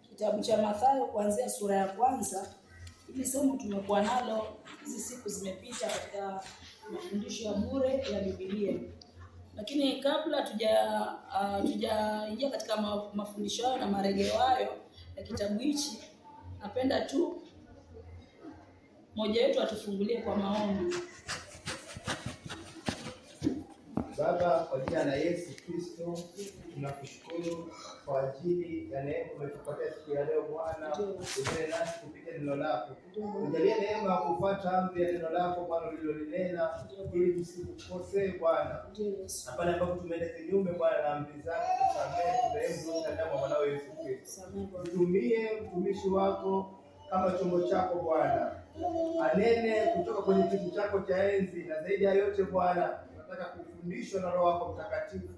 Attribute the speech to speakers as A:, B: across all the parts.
A: Kitabu cha Mathayo kuanzia sura ya kwanza. Hili somo tumekuwa nalo hizi siku zimepita katika mafundisho ya bure ya Biblia. Lakini kabla tujaingia katika mafundisho hayo na marejeo hayo ya kitabu hichi, napenda tu mmoja wetu atufungulie kwa maombi.
B: Baba, kwa jina la Yesu Kristo, tunakushukuru kwa ajili ya neema umetupatia siku ya leo Bwana. Uje nasi kupitia neno lako. Tujalie neema ya kufuata amri ya neno lako Bwana ulilolinena, ili tusikukosee Bwana. Na pale ambapo tumeenda kinyume Bwana na amri zako, tusamehe, turehemu kwa damu ya mwanao Yesu Kristo. Tutumie mtumishi wako kama chombo chako Bwana. Anene kutoka kwenye kiti chako cha enzi, na zaidi ya yote Bwana, tunataka kufundishwa na Roho wako Mtakatifu.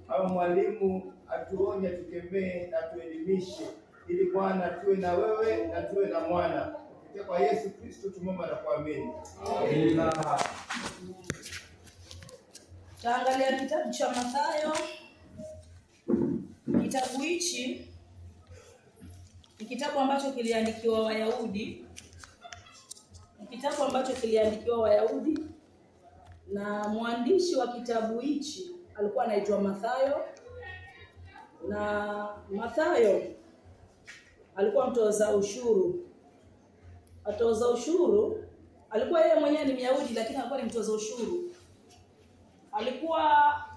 B: Au mwalimu atuonye, atukemee na tuelimishe, ili Bwana tuwe na wewe na tuwe na mwana. Kupitia kwa Yesu Kristo tumeomba na kuamini. Amen.
A: Taangalia kitabu cha Mathayo. Kitabu hichi ni kitabu ambacho kiliandikiwa Wayahudi. Na mwandishi wa kitabu hichi alikuwa anaitwa Mathayo, na Mathayo alikuwa mtoza ushuru. Alikuwa yeye mwenyewe ni Myahudi, lakini alikuwa ni mtoza ushuru.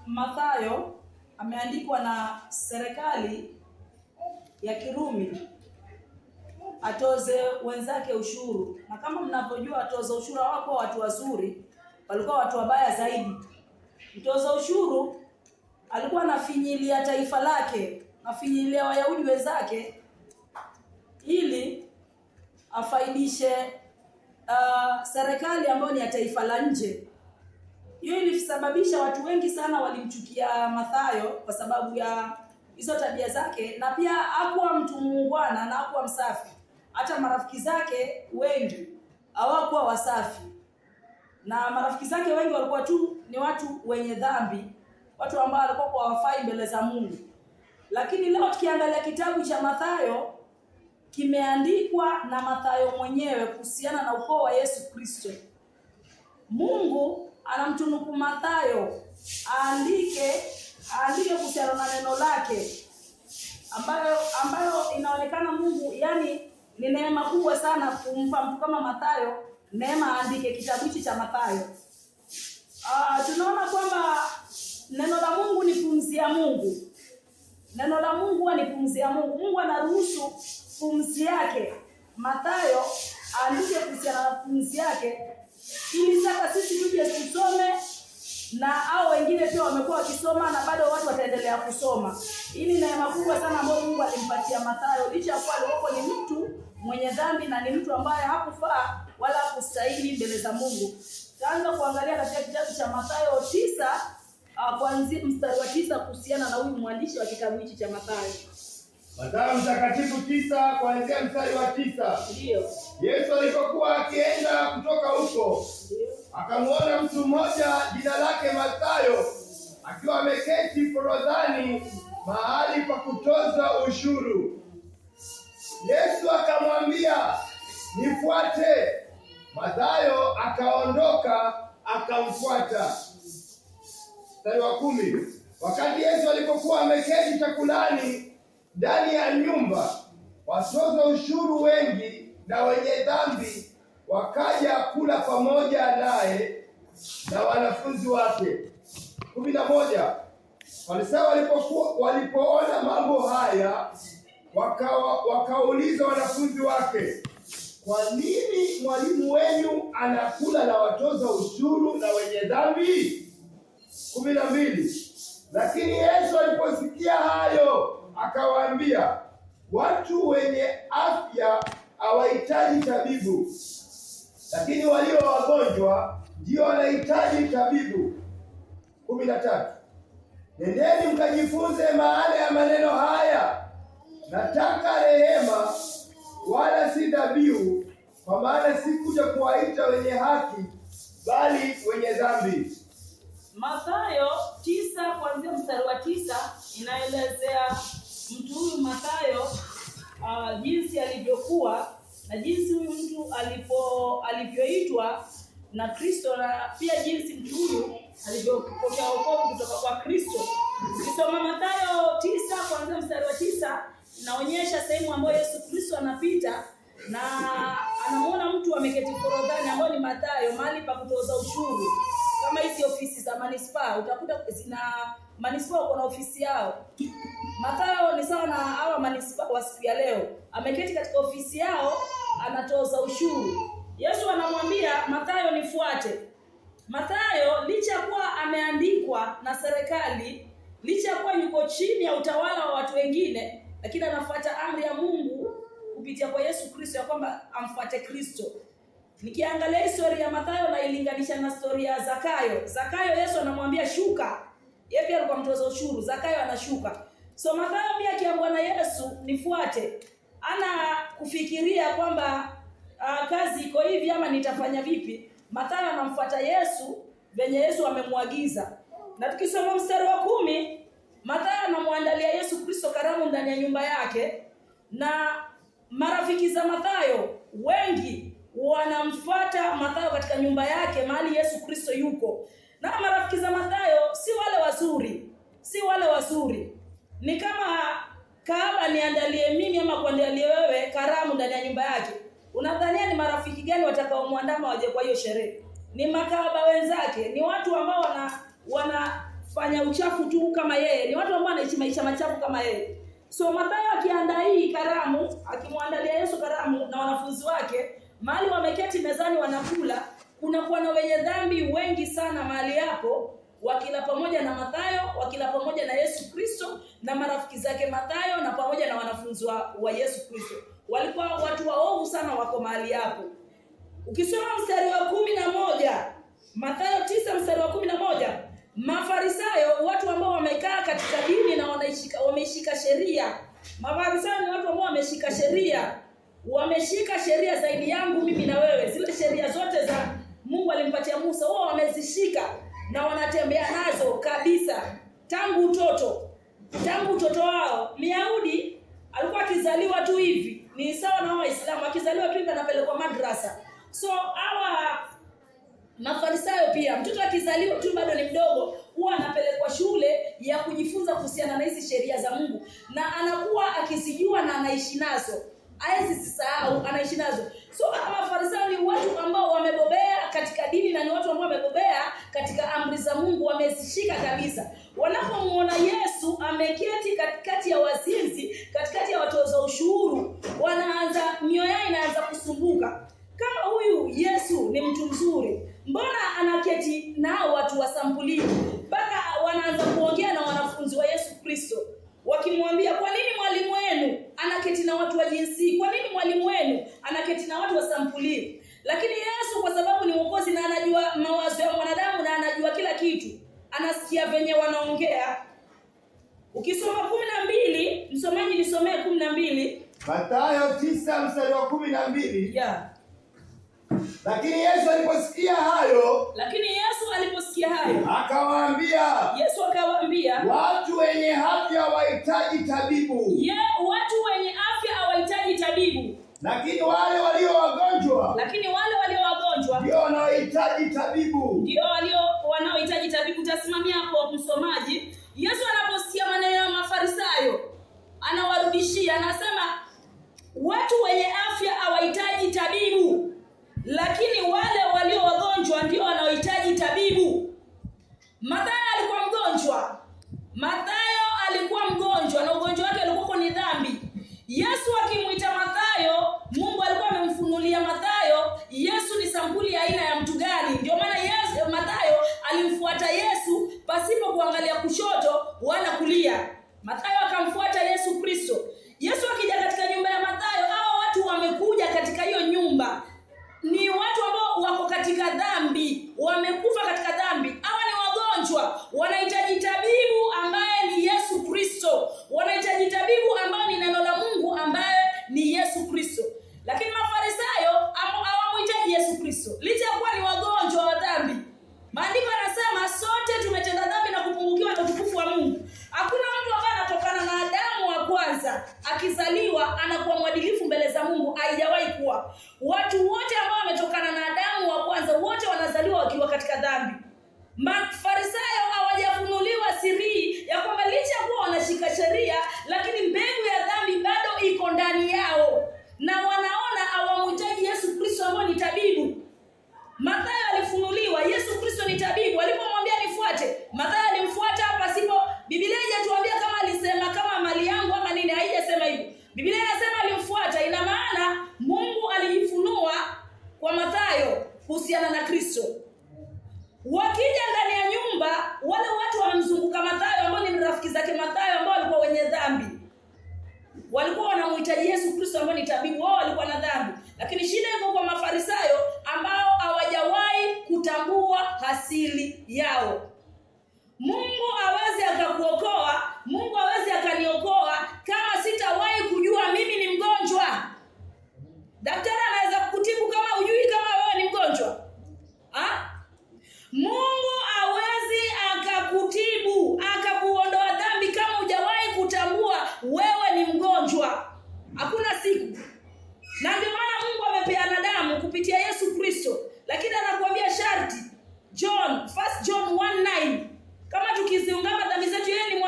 A: Mathayo ameandikwa na serikali ya Kirumi atoze wenzake ushuru. Na kama mnavyojua, watoza ushuru hawakuwa watu wazuri, walikuwa watu wabaya zaidi. Mtoza ushuru alikuwa anafinyilia taifa lake, anafinyilia Wayahudi wenzake ili afaidishe serikali ambayo ni ya taifa la nje. Hiyo ilisababisha watu wengi sana walimchukia Mathayo kwa sababu ya hizo tabia zake, na pia hakuwa mtu muungwana na hakuwa msafi. Hata marafiki zake wengi hawakuwa wasafi, na marafiki zake wengi walikuwa tu ni watu wenye dhambi, watu ambao walikuwa hawafai mbele za Mungu. Lakini leo tukiangalia kitabu cha Mathayo, kimeandikwa na Mathayo mwenyewe kuhusiana na ukoo wa Yesu Kristo. Mungu anamtunuku Mathayo aandike kuhusiana na neno lake, ambayo inaonekana Mungu, yani ni neema kubwa sana kumpa mtu kama Mathayo neema aandike kitabu hichi cha Mathayo. Tunaona kwamba neno la Mungu ni pumzi ya Mungu. Mungu anaruhusu pumzi yake Mathayo aandike kuhusiana na pumzi yake, ili sasa sisi tuje tusome, na hao wengine pia wamekuwa wakisoma, na bado watu wataendelea kusoma. Hili neema kubwa sana ambayo Mungu alimpatia Mathayo, licha ya kuwa alikuwa ni mtu mwenye dhambi na ni mtu ambaye hakufaa wala hakustahili mbele za Mungu. Taanza kuangalia katika kitabu cha Mathayo 9, kuanzia mstari wa 9 kuhusiana na huyu mwandishi wa kitabu hichi cha Mathayo.
B: Mathayo mtakatifu 9 kuanzia mstari wa 9.
A: Ndio.
B: Yesu alipokuwa akienda kutoka huko, akamwona mtu mmoja jina lake Mathayo akiwa ameketi forodhani mahali pa kutoza ushuru. Yesu akamwambia, "Nifuate." Mathayo akaondoka akamfuata. Mstari wa 10. Wakati Yesu alipokuwa ameketi chakulani ndani ya nyumba, watoza ushuru wengi na wenye dhambi wakaja kula pamoja naye na wanafunzi wake. 11. Farisayo walipoona mambo haya, wakauliza wanafunzi wake, "Kwa nini mwalimu wenu anakula na watoza ushuru na wenye dhambi?" 12. Lakini Yesu aliposikia hayo akawaambia, "Watu wenye afya hawahitaji tabibu, lakini walio wagonjwa ndio wanahitaji tabibu." 13. Nendeni mkajifunze maana ya maneno haya, nataka rehema wala si dhabihu, kwa maana sikuja kuwaita wenye haki bali wenye dhambi.
A: Mathayo 9 kuanzia mstari wa 9 inaelezea jinsi alivyokuwa na jinsi huyu mtu alivyoitwa na Kristo, na pia jinsi mtu huyu alivyopokea wokovu kutoka kwa Kristo. Ukisoma Mathayo 9 kuanzia mstari wa 9, inaonyesha sehemu ambayo Yesu Kristo anapita na anamuona mtu ameketi forodhani, ambayo ni Mathayo, mahali pa kutoza ushuru. Kama hizi ofisi za manispaa, utakuta zina manispaa wako na ofisi yao. Mathayo ni sawa na hawa manispaa wa siku ya leo, ameketi katika ofisi yao anatoza ushuru. Yesu anamwambia Mathayo, nifuate. Mathayo licha kuwa ameandikwa na serikali, licha kuwa yuko chini ya utawala wa watu wengine, lakini anafuata amri ya Mungu kupitia kwa Yesu Kristo ya kwamba amfuate Kristo. Nikiangalia historia ya Mathayo na ilinganisha na historia ya Zakayo. Zakayo Yesu anamwambia shuka. Yeye pia alikuwa mtoza ushuru, Zakayo anashuka. So Mathayo pia akiambiwa na Yesu nifuate, ana kufikiria kwamba kazi iko hivi ama nitafanya vipi. Mathayo anamfuata Yesu venye Yesu amemwagiza. Na tukisoma mstari wa 10, Mathayo anamwandalia Yesu Kristo karamu ndani ya nyumba yake, na marafiki za Mathayo wengi wanamfuata Mathayo katika nyumba yake mahali Yesu Kristo yuko. Na marafiki za Mathayo si wale wazuri. Ni kama kahaba niandalie mimi ama kuandalie wewe karamu ndani ya nyumba yake. Unadhania ni marafiki gani watakaomwandama waje kwa hiyo sherehe? Ni makahaba wenzake, ni watu ambao wanafanya uchafu tu kama yeye, ni watu ambao wanaishi maisha machafu kama yeye. So Mathayo akiandaa hii karamu, akimwandalia Yesu karamu na wanafunzi wake, mahali wameketi mezani wanakula, kuna na wenye dhambi wengi sana mahali hapo, wakila pamoja na Mathayo, wakila pamoja na Yesu Kristo na marafiki zake Mathayo, na pamoja na wanafunzi wa Yesu Kristo. Walikuwa watu waovu sana wako mahali hapo. Ukisoma mstari wa 11, Mathayo 9 mstari wa 11, Mafarisayo, watu ambao wamekaa katika dini na wameshika sheria. Mafarisayo ni watu ambao wameshika sheria zaidi yangu mimi na wewe. Zile sheria zote za Mungu alimpatia Musa, wao wamezishika na wanatembea nazo kabisa tangu utoto wao. Myahudi alikuwa akizaliwa tu hivi, ni sawa na Waislamu, akizaliwa tu hivi anapelekwa madrasa. So hawa Mafarisayo pia, mtoto akizaliwa tu bado ni mdogo, huwa anapelekwa shule ya kujifunza kuhusiana na hizi sheria za Mungu, na anakuwa akizijua na anaishi nazo. Haizisahau, anaishi nazo. So Mafarisayo ni watu ambao wamebobea katika dini, na ni watu ambao wamebobea katika amri za Mungu, wamezishika kabisa. Wanapomuona Yesu ameketi katikati ya wazinzi, katikati ya watoza ushuru, mioyo yao inaanza kusumbuka. Kama huyu Yesu ni mtu mzuri, mbona anaketi nao watu wa sampuli? Mpaka wanaanza kuongea na wanafunzi wa Yesu Kristo, wakimwambia, kwa nini mwalimu wenu anaketi na watu wa jinsi? Kwa nini mwalimu wenu anaketi na watu wa sampuli? Lakini Yesu, kwa sababu ni Mwokozi na anajua mawazo ya mwanadamu na anajua kila kitu, anasikia venye wanaongea. Ukisoma 12, msomaji nisomee 12.
B: Mathayo 9 mstari wa 12.
A: Yeah.
B: Lakini Yesu aliposikia hayo, akawaambia, watu wenye afya hawahitaji tabibu.
A: Watu wenye afya hawahitaji tabibu.
B: Lakini wale walio wagonjwa
A: ndio
B: wanaohitaji tabibu.
A: Utasimamia hapo msomaji. Yesu anaposikia maneno ya Mafarisayo, anawarudishia, anasema watu wenye afya hawahitaji tabibu, lakini wale walio wagonjwa ndio wanaohitaji tabibu. Mathayo alikuwa mgonjwa na ugonjwa wake ulikuwa ni dhambi. Yesu akimuita Mathayo, Mungu alikuwa amemfunulia Mathayo Yesu ni sampuli ya aina ya mtu gani. Ndio maana Mathayo alimfuata Yesu pasipo kuangalia kushoto wala kulia. Mathayo akamfuata Yesu Kristo. Yesu akija katika nyumba ya Mathayo, hao watu wamekuja katika hiyo nyumba ni watu ambao wako katika dhambi, wamekufa katika dhambi. Hawa ni wagonjwa, wanahitaji tabibu ambaye ni kwanza akizaliwa anakuwa mwadilifu mbele za Mungu, haijawahi kuwa. Watu wote ambao wametokana na Adamu wa kwanza wote wanazaliwa wakiwa katika dhambi. Mafarisayo hawajafunuliwa siri ya kwamba licha kuwa wanashika sheria, lakini mbegu ya dhambi bado iko ndani yao, na wanaona hawamhitaji Yesu Kristo ambaye ni tabibu. Mathayo alifunuliwa Yesu Kristo ni tabibu. Alipomwambia nifuate, Mathayo alimfuata pasipo. Biblia haijatuambia kama alisema kama mali yangu ama nini, haijasema hivyo. Biblia inasema alimfuata. Ina maana Mungu alijifunua kwa Mathayo kuhusiana na Kristo. Wakija ndani ya nyumba, wale watu wanamzunguka Mathayo ambao ni rafiki zake Mathayo, ambao walikuwa wenye dhambi, walikuwa wanamhitaji Yesu Kristo ambaye ni tabibu. Wao walikuwa na dhambi, lakini shida iko kwa Mafarisayo ambao hawajawahi kutambua asili yao. Mungu hawezi akakuokoa, Mungu hawezi akaniokoa kama sitawahi kujua mimi ni mgonjwa. Daktari anaweza kukutibu kama hujui kama wewe ni mgonjwa? Mungu hawezi akakutibu akakuondoa dhambi kama hujawahi kutambua wewe ni mgonjwa. Hakuna siku. Na ndio maana Mungu amepeana damu kupitia Yesu Kristo, lakini anakuambia sharti. First John 1:9, kama tukiziungama dhambi zetu, yeye ni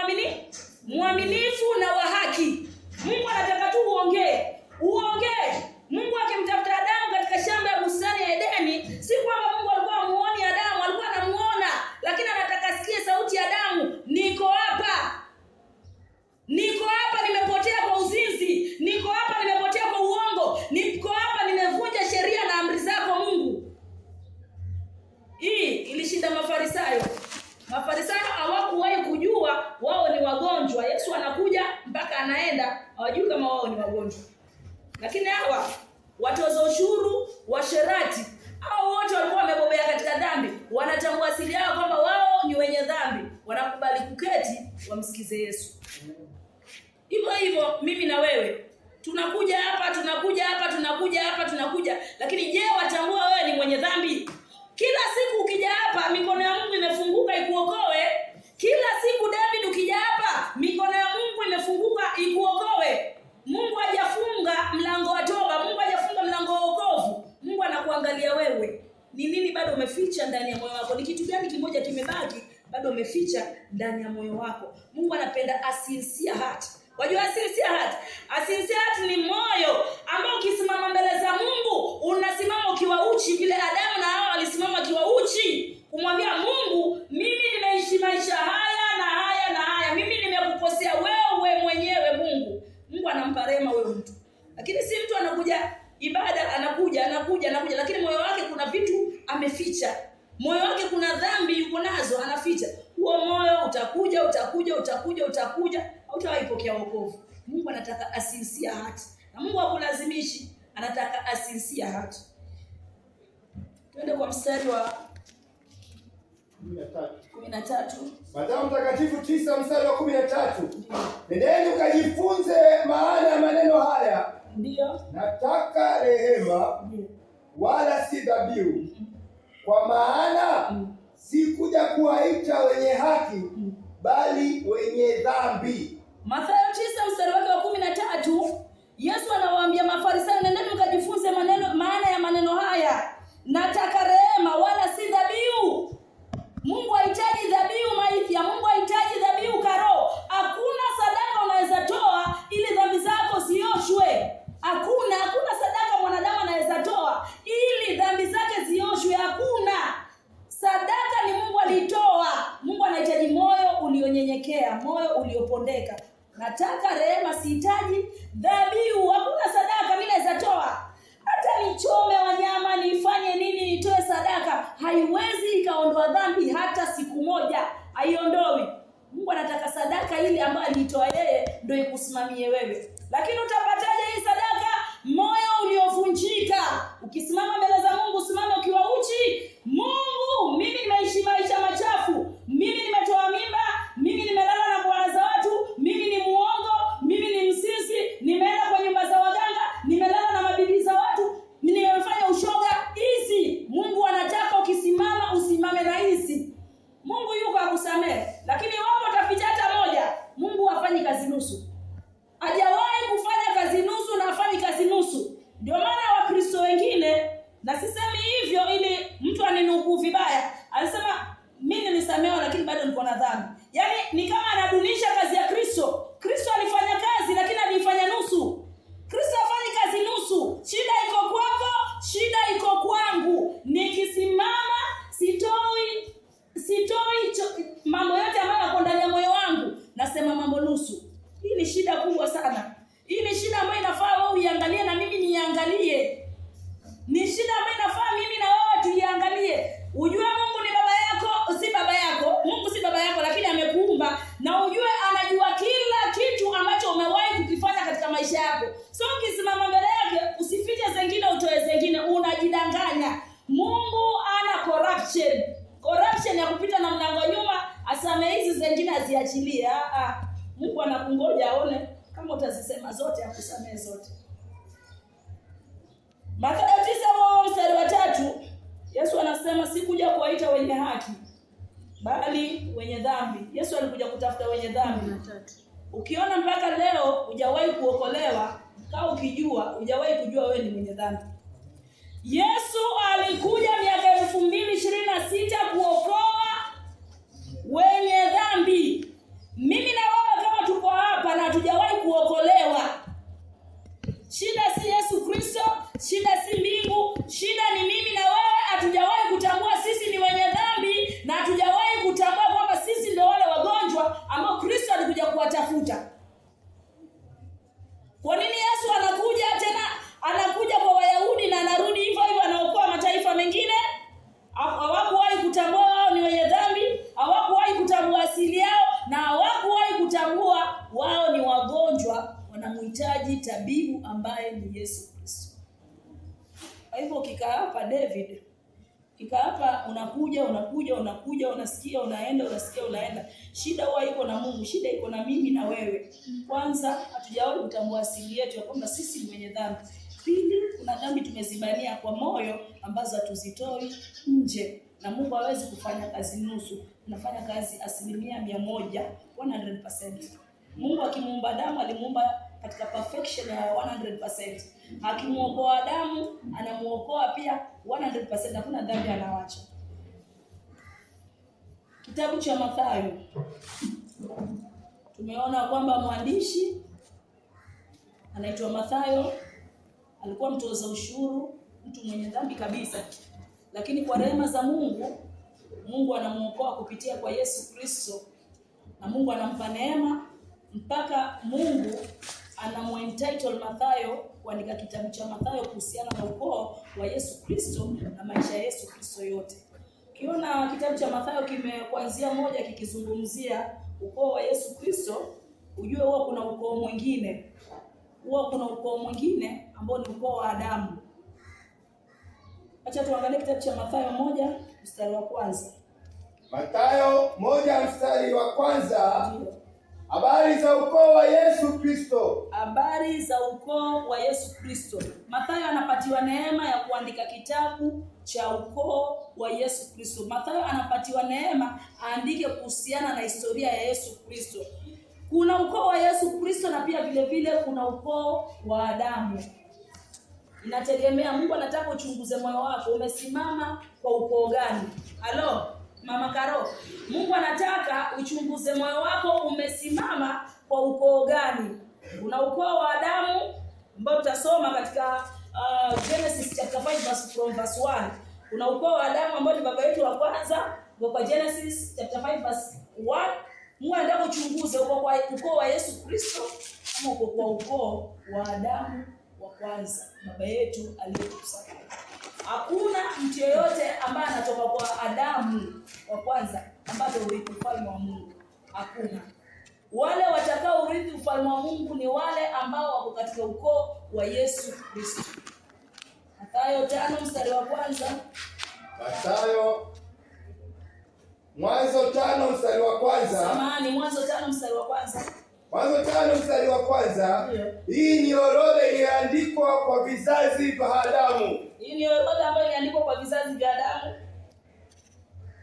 A: mwaminifu na wa haki. Mungu anataka tu uongee. Mungu akimtafuta Adamu katika shamba ya bustani ya Edeni, si kwamba Mungu alikuwa amuoni Adamu, alikuwa anamuona, lakini anataka sikie sauti ya Adamu, niko hapa. Niko hapa, nimepotea kwa uzinzi, niko hapa, nimepotea kwa uongo, niko hapa, nimevunja sheria na amri zako Mungu. Hii ilishinda Mafarisayo. Mafarisayo hawakuwahi kujua wao ni wagonjwa. Yesu anakuja mpaka anaenda, hawajui kama wao ni wagonjwa. Lakini hawa watoza ushuru, washerati, hao wote walikuwa wamebobea katika dhambi, wanatambua asili yao kwamba wao ni wenye dhambi, wanakubali kuketi wamsikize Yesu. Hivyo mimi na wewe tunakuja hapa, lakini je, watambua wewe ni mwenye dhambi? Kila siku ukija hapa, mikono ya Mungu imefunguka ikuokoe. Kila siku David ukija hapa, mikono ya Mungu imefunguka ikuokoe. Mungu hajafunga mlango wa toba, Mungu hajafunga mlango wa wokovu. Mungu anakuangalia wewe. Ni nini bado umeficha ndani ya moyo wako? Ni kitu gani kimoja kimebaki bado umeficha ndani ya moyo wako? Mungu anapenda a sincere heart. Wajua sincere heart? A sincere heart ni moyo ambao ukisimama mbele za Mungu, unasimama ukiwa uchi, vile Adamu na Hawa walisimama ukiwa uchi, kumwambia Mungu, mimi nimeishi maisha haya na haya na haya. Mimi nimekukosea wewe mwenyewe Mungu. Mungu anampa rehema huyo mtu. Lakini si mtu anakuja ibada, anakuja, lakini moyo wake kuna vitu ameficha. Moyo wake kuna dhambi yuko nazo anaficha. Huo moyo utakuja, hautawahi pokea wokovu. Mungu anataka a sincere heart. Na Mungu hakulazimishi, anataka a sincere heart. Twende kwa mstari wa 13.
B: Mathayo Mtakatifu 9 mstari wa 13. Nendeni ukajifunze maana ya maneno haya.
A: Ndio.
B: Nataka rehema wala si dhabihu. Kwa maana si kuja kuwaita wenye haki bali wenye dhambi.
A: Mathayo 9 mstari wa 13, Yesu anawaambia Mafarisayo, nendeni ukajifunze maana ya maneno haya. Nataka rehema wala si dhabihu. Mungu hahitaji dhabihu maiti, Mungu hahitaji dhabihu karo. Hakuna sadaka unaweza toa ili dhambi zako zioshwe. Hakuna sadaka mwanadamu anaweza toa ili dhambi zake zioshwe. Hakuna. Sadaka ni Mungu alitoa. Mungu anahitaji moyo ulionyenyekea, moyo uliopondeka. Nataka rehema, sihitaji dhabihu. Hakuna sadaka mimi naweza toa. Hata nichome wanyama, nifanye nini, nitoe sadaka, haiwezi ikaondoa dhambi hata siku moja. Haiondoi. Mungu anataka sadaka ile ambayo alitoa yeye ndio ikusimamie wewe. Lakini utapataje hii sadaka? Moyo uliovunjika. Ukisimama mbele za Mungu, usimame ukiwa uchi. Mungu, mimi nimeishi maisha machafu. Mimi nimetoa mimba, mimi nimelala na bwana za watu, mimi ni muongo, mimi ni msisi, nimeenda kwa nyumba za waganga, nimelala na mabibi za watu, nimefanya ushoga. Hizi Mungu anataka ukisimama usimame na hizi. Mungu yuko akusamehe. Lakini wapo utaficha hata moja, Mungu hafanyi kazi nusu. akaninukuu vibaya. Alisema mimi nilisamehewa lakini bado niko na dhambi. Yaani ni kama anadunisha kazi ya Kristo. Kristo alifanya kazi lakini alifanya nusu. Kristo hafanyi kazi nusu. Shida iko kwako, shida iko kwangu. Nikisimama sitoi mambo yote ambayo yako ndani ya moyo wangu, nasema mambo nusu. Hii ni shida kubwa sana. Hii ni shida ambayo inafaa wewe uiangalie na mimi niangalie. Ni shida ambayo inafaa mimi na wewe tuiangalie. Ujue Mungu ni baba yako, si baba yako. Mungu si baba yako lakini amekuumba, na ujue anajua kila kitu ambacho umewahi kukifanya katika maisha yako. So ukisimama mbele yake usifiche zingine utoe zingine, unajidanganya. Mungu ana corruption ya kupita na mlango nyuma, asame hizi zingine aziachilie. Mungu anakungoja aone kama utazisema zote, akusamee zote. Mathayo 9:3, Yesu anasema sikuja kuwaita wenye haki bali wenye dhambi. Yesu alikuja kutafuta wenye dhambi. Ukiona mpaka leo hujawahi kuokolewa, kama ukijua hujawahi kujua wewe ni mwenye dhambi. Yesu alikuja miaka 2026 kuokoa wenye dhambi. Mimi na wewe kama tuko hapa na hatujawahi kuokolewa, shida si Yesu Kristo, shida si mbingu, shida ni mimi na wewe hatujawahi kutambua sisi ni wenye dhambi, na hatujawahi kutambua kwamba sisi ndio wale wagonjwa ambao Kristo alikuja kuwatafuta. Kwa nini Yesu anakuja tena? Anakuja kwa Wayahudi na anarudi hivyo hivyo, anaokoa mataifa mengine. Hawakuwahi kutambua wao ni wenye dhambi, hawakuwahi kutambua asili yao, na hawakuwahi kutambua wao ni wagonjwa, wanamhitaji tabibu ambaye ni Yesu Kristo. Kwa hivyo ukikaa hapa David, ukikaa hapa unakuja, unasikia unaenda, unasikia unaenda. Shida huwa iko na Mungu, shida iko na mimi na wewe. Kwanza hatujawahi kutambua asili yetu ya kwamba sisi ni wenye dhambi. Pili, kuna dhambi tumezibania kwa moyo ambazo hatuzitoi nje, na Mungu hawezi kufanya kazi nusu. Unafanya kazi 100%, 100%. Mungu akimuumba Adamu alimuumba katika perfection ya 100%. Akimuokoa Adamu anamuokoa pia 100%, hakuna dhambi anawacha. Kitabu cha Mathayo, tumeona kwamba mwandishi anaitwa Mathayo, alikuwa mtoza ushuru, mtu mwenye dhambi kabisa. Lakini kwa rehema za Mungu anamuokoa kupitia kwa Yesu Kristo, na Mungu anampa neema mpaka Mungu anamuentitle Mathayo kuandika kitabu cha Mathayo kuhusiana na ukoo wa Yesu Kristo na maisha ya Yesu Kristo yote. Ukiona kitabu cha Mathayo kuanzia 1 kikizungumzia ukoo wa Yesu Kristo, ujue huwa kuna ukoo mwingine. Ambao ni ukoo wa Adamu. Acha tuangalie kitabu cha Mathayo 1 mstari wa kwanza.
B: Mathayo 1 mstari wa kwanza. Habari za ukoo wa Yesu Kristo.
A: Habari za ukoo wa Yesu Kristo. Mathayo anapatiwa neema ya kuandika kitabu cha ukoo wa Yesu Kristo. Mathayo anapatiwa neema aandike kuhusiana na historia ya Yesu Kristo. Kuna ukoo wa Yesu Kristo na pia vile vile kuna ukoo wa Adamu. Inategemea, Mungu anataka uchunguze moyo wako, umesimama kwa ukoo gani? Halo, Mama Karo. Mungu anataka uchunguze moyo wako, umesimama kwa ukoo gani? Kuna ukoo wa Adamu ambao tutasoma katika Genesis chapter 5 verse 1. Kuna ukoo wa Adamu ambao ni baba yetu wa kwanza, kwa Genesis chapter 5 verse 1. Mungu anataka uchunguze uko kwa ukoo wa Yesu Kristo ama uko kwa ukoo wa Adamu wa kwanza, baba yetu aliyetukuka. Hakuna mtu yeyote ambaye anatoka kwa Adamu wa kwanza ambaye urithi ufalme wa Mungu. Hakuna. Wale watakao urithi ufalme wa Mungu ni wale ambao wako katika ukoo wa Yesu Kristo. Mathayo 5 mstari wa kwanza.
B: Mwanzo 5 mstari wa kwanza.
A: Mwanzo 5 mstari wa kwanza.
B: Mwanzo 5 mstari wa kwanza. Hii ni orodha iliyoandikwa kwa vizazi vya Adamu.
A: Hii ni orodha ambayo iliandikwa kwa vizazi vya Adamu.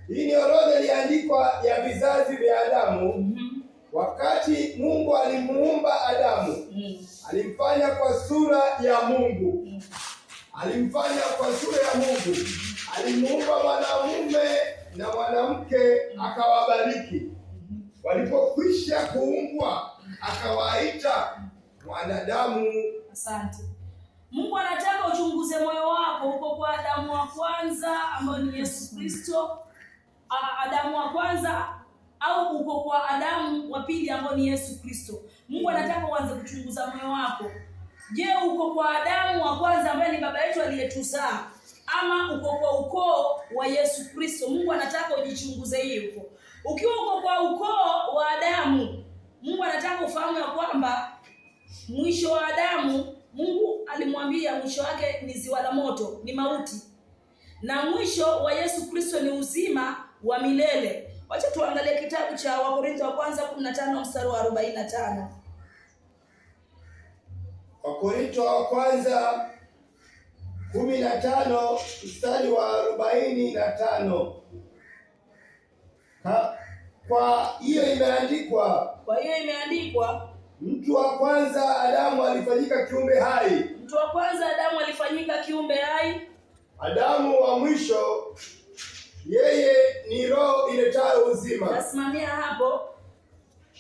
B: Hii ni orodha iliandikwa ya vizazi vya Adamu. Wakati Mungu alimuumba Adamu, alimfanya kwa sura ya Mungu. alimuumba mwanamume na mwanamke akawabariki. Walipokwisha kuumbwa akawaita wanadamu.
A: Asante. Mungu anataka uchunguze moyo wako uko kwa Adamu wa kwanza ambaye ni Yesu Kristo. Adamu wa kwanza au uko kwa Adamu wa pili ambaye ni Yesu Kristo. Mungu anataka uanze kuchunguza moyo wako. Je, uko kwa Adamu wa kwanza ambaye ni baba yetu aliyetuzaa ama uko kwa ukoo wa Yesu Kristo? Mungu anataka ujichunguze hivyo. Ukiwa uko kwa ukoo wa Adamu, Mungu anataka ufahamu ya kwamba mwisho wa Adamu, Mungu alimwambia mwisho wake ni ziwa la moto, ni mauti. Na mwisho wa Yesu Kristo ni uzima wa milele. Wacha tuangalie kitabu cha Wakorintho wa kwanza 15 mstari wa 45.
B: Wakorintho wa kwanza 15 mstari wa 45. Kwa hiyo imeandikwa, mtu wa kwanza Adamu alifanyika kiumbe hai.
A: Mtu wa kwanza Adamu alifanyika kiumbe hai.
B: Adamu wa mwisho yeye ni roho iletayo uzima.
A: Nasimamia hapo.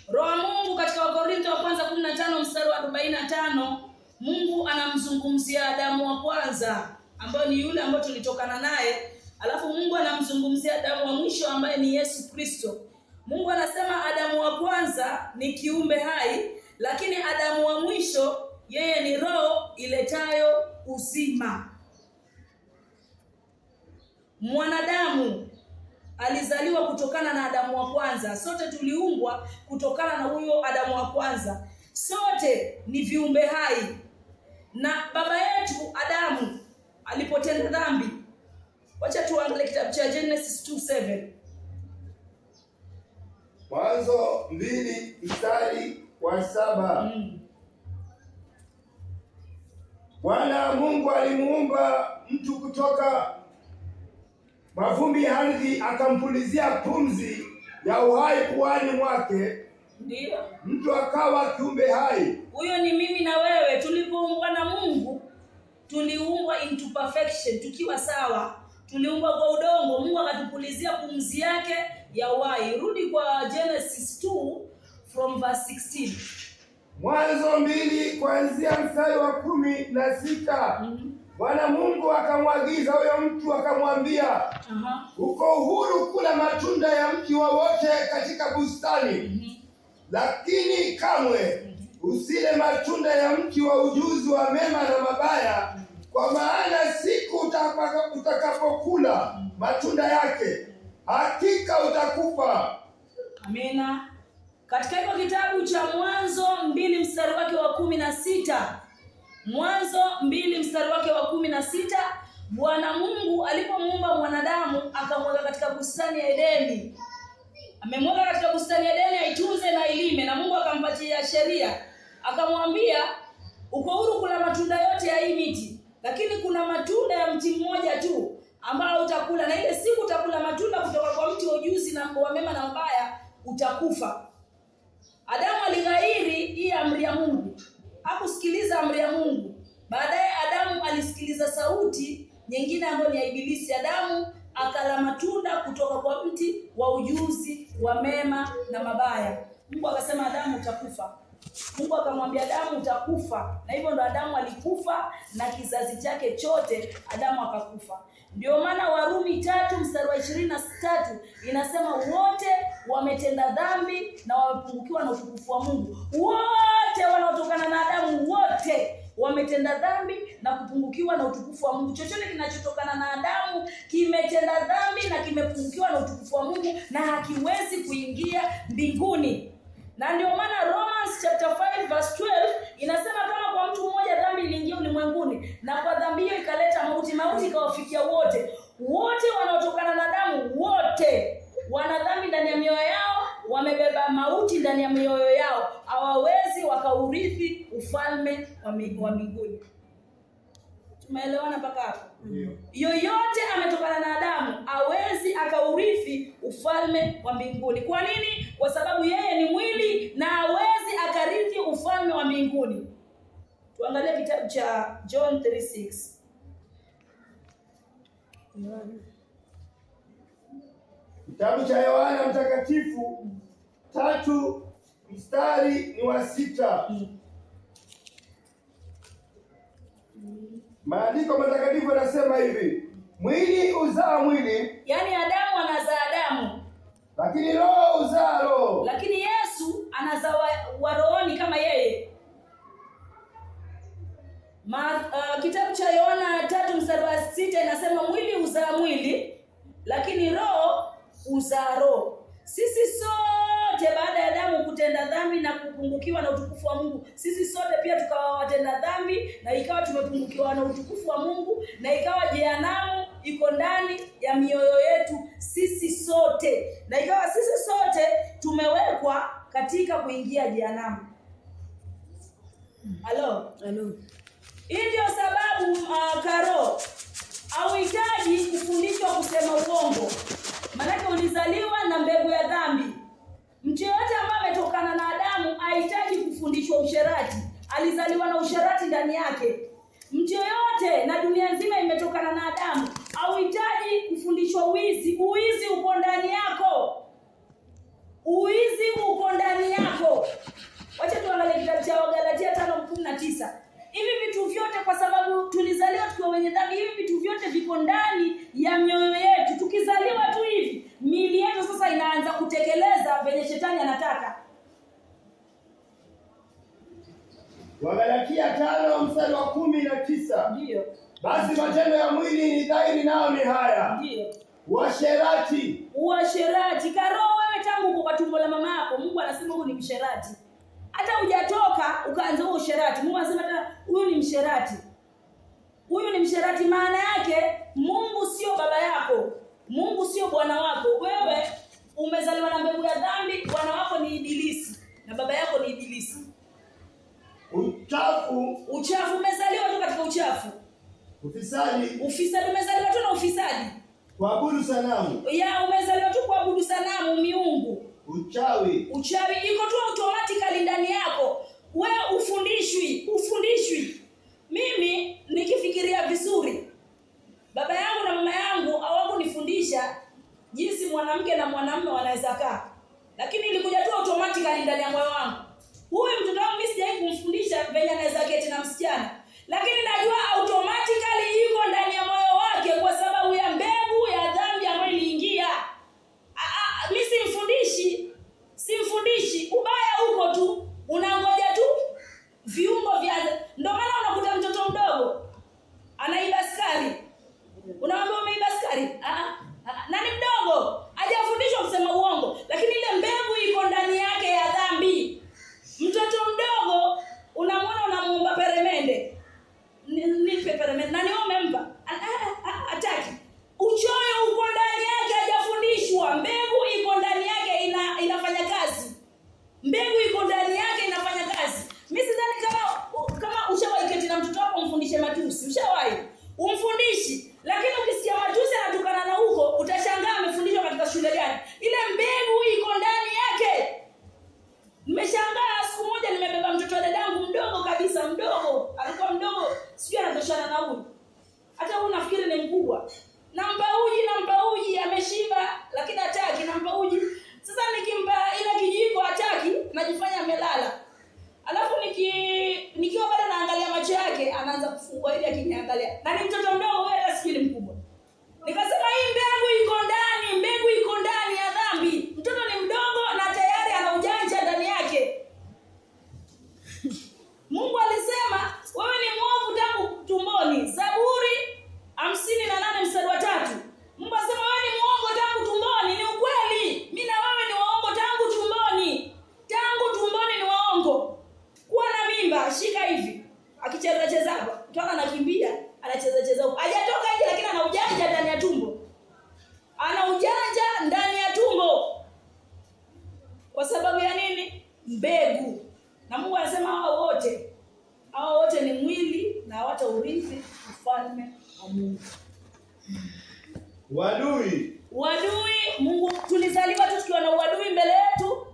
A: Roho wa Mungu katika Wakorintho wa kwanza 15 mstari wa 45, Mungu anamzungumzia Adamu wa kwanza ambaye ni yule ambaye tulitokana naye. Alafu Mungu anamzungumzia Adamu wa mwisho ambaye ni Yesu Kristo. Mungu anasema Adamu wa kwanza ni kiumbe hai, lakini Adamu wa mwisho yeye ni roho iletayo uzima. Mwanadamu alizaliwa kutokana na Adamu wa kwanza. Sote tuliumbwa kutokana na huyo Adamu wa kwanza. Sote ni viumbe hai. Na baba yetu Adamu alipotenda dhambi. Wacha tuangalie kitabu cha Genesis 2:7.
B: Mwanzo 2 mstari wa 7. Bwana Mungu alimuumba mtu kutoka mavumbi ya ardhi, akampulizia pumzi ya uhai puani mwake.
A: Ndio.
B: Mtu akawa kiumbe hai.
A: Huyo ni mimi na wewe. Tulipoumbwa na Mungu, tuliumbwa into perfection, tukiwa sawa. Tuliumbwa kwa udongo, Mungu akatupulizia pumzi yake ya uhai. Rudi kwa Genesis 2 from verse 16.
B: Mwanzo 2 kuanzia mstari wa 16. Bwana Mungu akamwagiza huyo mtu akamwambia, uko huru kula matunda ya mti wowote katika bustani, lakini kamwe usile matunda ya mti wa ujuzi wa mema na mabaya, kwa maana siku utakapokula matunda yake hakika utakufa.
A: Amina. Katika hiyo kitabu cha Mwanzo 2 mstari wake wa 16. Mwanzo 2 mstari wake wa 16, Bwana Mungu alipomuumba mwanadamu akamweka katika bustani ya Edeni. Amemweka katika bustani ya Edeni aitunze na ilime, na Mungu akampatia sheria. Akamwambia, uko huru kula matunda yote ya hii miti, lakini kuna matunda ya mti mmoja tu ambao utakula, na ile siku utakula matunda kutoka kwa mti wa ujuzi na wa mema na mabaya utakufa. Adamu alighairi hii amri ya Mungu. Hakusikiliza amri ya Mungu. Baadaye Adamu alisikiliza sauti nyingine ambayo ni ya Ibilisi. Adamu akala matunda kutoka kwa mti wa ujuzi wa mema na mabaya. Mungu akasema, Adamu utakufa. Mungu akamwambia Adamu utakufa. Na hivyo ndo Adamu alikufa na kizazi chake chote Adamu akakufa. Ndio maana Warumi 3 mstari wa 23 inasema wote wametenda dhambi na wamepungukiwa na utukufu wa Mungu. Wote wanaotokana na Adamu wote wametenda dhambi na kupungukiwa na utukufu wa Mungu. Chochote kinachotokana na Adamu kimetenda dhambi na kimepungukiwa na utukufu wa Mungu na hakiwezi kuingia mbinguni. Na ndio maana Romans chapter 5 verse 12 inasema kama kwa mtu mmoja dhambi iliingia ulimwenguni, na kwa dhambi hiyo ikaleta mauti, mauti ikawafikia wote. Wote wanaotokana na Adamu wote wana dhambi ndani ya mioyo yao, wamebeba mauti ndani ya mioyo yao. Hawawezi wakaurithi ufalme wa mbinguni. Tumeelewana mpaka hapo? Yoyote ametokana na Adamu hawezi akaurithi ufalme wa mbinguni. Kwa nini? Kwa sababu yeye ni mwili na hawezi akarithi ufalme wa mbinguni. Tuangalie kitabu cha John 3:6.
B: Kitabu cha Yohana Mtakatifu 3 mstari ni wa 6. Maandiko matakatifu yanasema hivi: mwili uzaa mwili,
A: yaani Adamu anazaa Adamu,
B: lakini roho uzaa roho.
A: Lakini Yesu anazaa wa rohoni kama yeye. Kitabu cha Yohana 3 mstari wa 6 inasema mwili uzaa mwili, lakini roho uzaa roho. Sisi sote baada ya Adamu kutenda dhambi na kupungukiwa na utukufu wa Mungu, sisi sote pia tukawa watenda dhambi na ikawa tumepungukiwa na utukufu wa Mungu, na ikawa jehanamu iko ndani ya mioyo yetu sisi sote, na ikawa sisi sote tumewekwa katika kuingia jehanamu. Halo. Hii ndio sababu Karo hauhitaji kufundishwa kusema uongo. Maana ulizaliwa na mbegu ya dhambi. Mtu yote ambaye ametokana na Adamu hahitaji kufundishwa usherati. Alizaliwa na usherati ndani yake. Mtu yote na dunia nzima imetokana na Adamu. Hauhitaji kufundishwa uizi. Uizi uko ndani yako. Uizi uko ndani yako. Wacha tuangalie kitabu cha Wagalatia 5:19. Hivi vitu vyote, kwa sababu tulizaliwa tukiwa wenye dhambi, hivi vitu vyote viko ndani ya mioyo yetu. Tukizaliwa tu hivi, miili yetu sasa inaanza kutekeleza venye shetani anataka.
B: Wagalatia 5 mstari wa 19.
A: Ndio.
B: Basi matendo ya mwili ni dhahiri, nao ni haya.
A: Ndio.
B: Uasherati.
A: Karo, wewe tangu uko kwa tumbo la mama yako, Mungu anasema huyu ni msherati. Hata hujatoka ukaanza huo usherati, Mungu anasema hata huyu ni msherati. Huyu ni msherati, maana yake Mungu sio baba yako. Mungu sio bwana wako. Wewe umezaliwa na mbegu ya dhambi, bwana wako ni ibilisi na baba yako ni ibilisi. Uchafu, umezaliwa tu katika uchafu. Ufisadi, umezaliwa tu na ufisadi.
B: Kuabudu sanamu.
A: Umezaliwa tu kuabudu sanamu, miungu.
B: Uchawi
A: iko tu automatically ndani yako. Wewe ufundishwi. Mimi nikifikiria vizuri, baba yangu na mama yangu hawakunifundisha jinsi mwanamke na mwanamume wanaweza kaa. Lakini ilikuja tu automatically ndani ya moyo wangu. Huyu mtoto wangu mimi sijai kumfundisha venye anaweza keti na msichana. Lakini najua automatically iko ndani ya moyo wake kwa sababu ya mbegu ya dhambi ambayo iliingia. Mimi simfundishi. Ubaya huko tu. Unangoja tu viungo vya. Ndio maana unakuta mtoto mdogo anaiba sukari. Unamwambia umeiba sukari? Nani mdogo? Hajafundishwa kusema uongo, lakini ile mbegu iko ndani yake ya dhambi. Mtoto mdogo unamwona unamuomba peremende. Nipe peremende. Nani wewe umempa? Hataki. Uchoyo uko ndani yake, hajafundishwa. Mbegu iko ndani yake inafanya kazi. Mbegu iko ndani yake inafanya kazi. Mimi sidhani kama ushawahi keti na mtoto wako umfundishe matusi. Ushawahi? Umfundishi. Lakini ukisikia matusi anatukana na huko, utashangaa amefundishwa katika shule gani. Ile mbegu iko ndani yake. Nimeshangaa siku moja nimebeba mtoto wa dadangu mdogo kabisa, mdogo. Alikuwa mdogo, sijui anatoshana na huyu. Hata huyu nafikiri ni mkubwa. Nampa uji ameshiba, lakini hataki. Nampa uji. Sasa nikimpa ile kijiko hataki, najifanya amelala. Alafu nikiwa bado naangalia macho yake, anaanza kufungua ili akiniangalia. Na ni mtoto mdogo, wewe hata sijui mkubwa. Nikasema hii mbegu iko ndani ya dhambi. Mtoto ni mdogo na tayari ana ujanja ndani yake. Mungu alisema wewe ni mwovu tangu tumboni. Zaburi 58 mstari wa 3. Mungu asema wewe ni muongo tangu tumboni. Ni ukweli. Mimi na wewe ni waongo tangu tumboni. Tangu tumboni ni waongo. Kuwa na mimba, shika hivi. Akicheza hapo, mtoto anakimbia, anacheza huko. Hajatoka nje lakini ana ujanja ndani ya tumbo. Kwa sababu ya nini? Mbegu. Na Mungu anasema hao wote ni mwili na hawataurithi ufalme wa Mungu.
B: Uadui.
A: Mungu tulizaliwa tukiwa na uadui mbele yetu.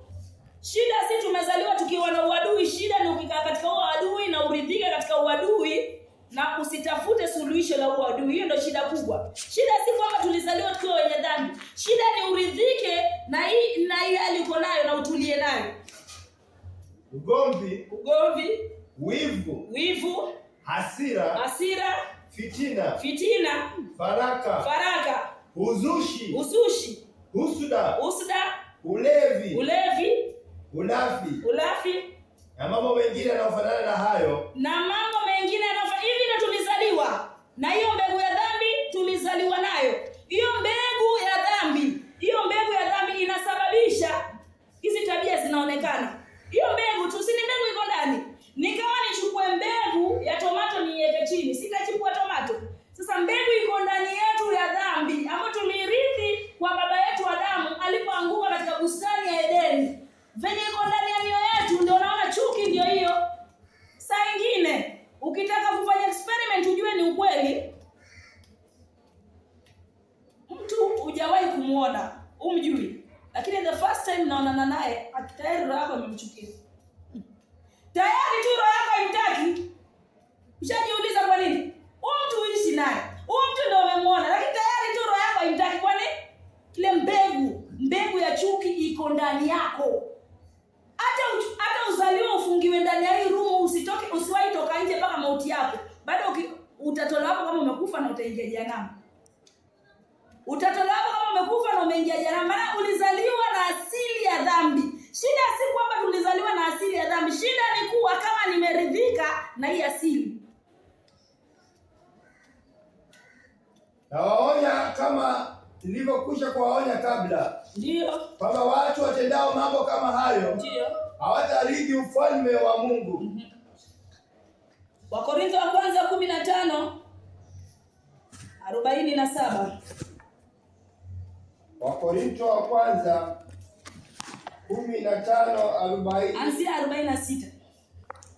A: Shida si tumezaliwa tukiwa na uadui. Shida ni ukikaa katika uadui na uridhike katika uadui na usitafute suluhisho la uadui. Hiyo ndio shida kubwa. Shida si ugomvi,
B: wivu, hasira, fitina, faraka, uzushi, husuda, ulevi, ulafi, na mambo mengine yanayofanana na hayo.
A: Hivi ndio tulizaliwa na hiyo mbegu ya dhambi, tulizaliwa nayo hiyo mbegu ya dhambi inasababisha hizi tabia zinaonekana. Hiyo mbegu tu, si ni mbegu iko ndani. Nikawa nichukue mbegu ya tomato niweke chini, sitachukua tomato. Sasa mbegu iko ndani yetu ya dhambi ambayo tulirithi kwa baba yetu Adamu alipoanguka katika bustani ya Edeni. Venye iko ndani ya mioyo yetu, ndio unaona chuki ndio hiyo. Saa nyingine ukitaka kufanya experiment ujue ni ukweli, mtu hujawahi kumuona, umjui, lakini the first time naonana naye tayari roho yako imemchukia. Tayari tu roho yako haimtaki. Ushajiuliza kwa nini? Huyu mtu uishi naye, huyu mtu ndio umemuona, lakini tayari tu roho yako haimtaki. Kwa nini? Ile mbegu ya chuki iko ndani yako. Hata uzaliwe ufungiwe ndani ya hii room, usiwahi toka nje mpaka mauti yako. Bado utatolewa hapo kama umekufa na utaingia jehanamu. Utatolewa hapo kama umekufa na umeingia jehanamu. Maana ulizaliwa na asili ya dhambi. Shida si kwamba tulizaliwa na asili ya dhambi. Shida ni kuwa kama nimeridhika na hii asili.
B: Na waonya kama nilivyokwisha kuwaonya kabla.
A: Ndio.
B: Kwamba watu watendao mambo kama hayo,
A: ndio,
B: hawatarithi ufalme wa Mungu.
A: Wakorintho wa kwanza 15:47.
B: Wakorintho wa kwanza 15:40.
A: Anzia 46.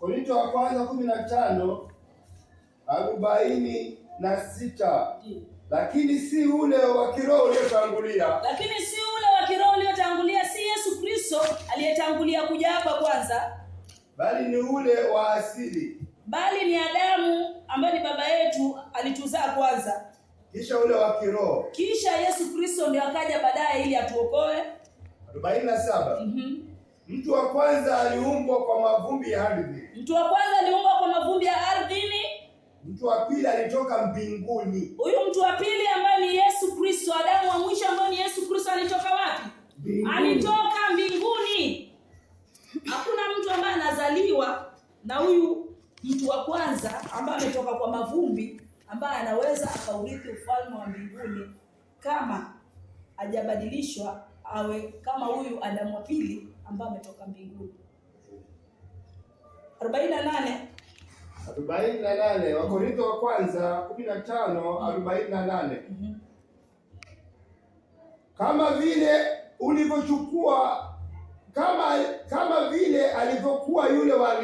B: Korintho wa kwanza 15:46. Lakini si ule wa kiroho uliotangulia, si Yesu Kristo aliyetangulia kuja hapa kwanza, bali ni ule wa asili,
A: bali ni Adamu ambaye ni baba yetu alituzaa kwanza,
B: kisha ule wa kiroho,
A: kisha Yesu Kristo ndio akaja baadaye ili atuokoe.
B: 47. Mtu wa kwanza aliumbwa kwa mavumbi ya ardhi. Mtu wa pili alitoka mbinguni.
A: Huyu mtu wa pili ambaye ni Yesu Kristo, Adamu wa mwisho ambaye ni Yesu Kristo, alitoka wapi? Alitoka mbinguni. Hakuna mtu ambaye anazaliwa na huyu mtu wa kwanza ambaye ametoka kwa mavumbi ambaye anaweza akaurithi ufalme wa mbinguni kama hajabadilishwa awe kama huyu Adamu wa pili ambaye ametoka mbinguni. 48.
B: Wakorintho wa kwanza 15:48. Kama vile ulivyochukua kama vile alivyokuwa yule wa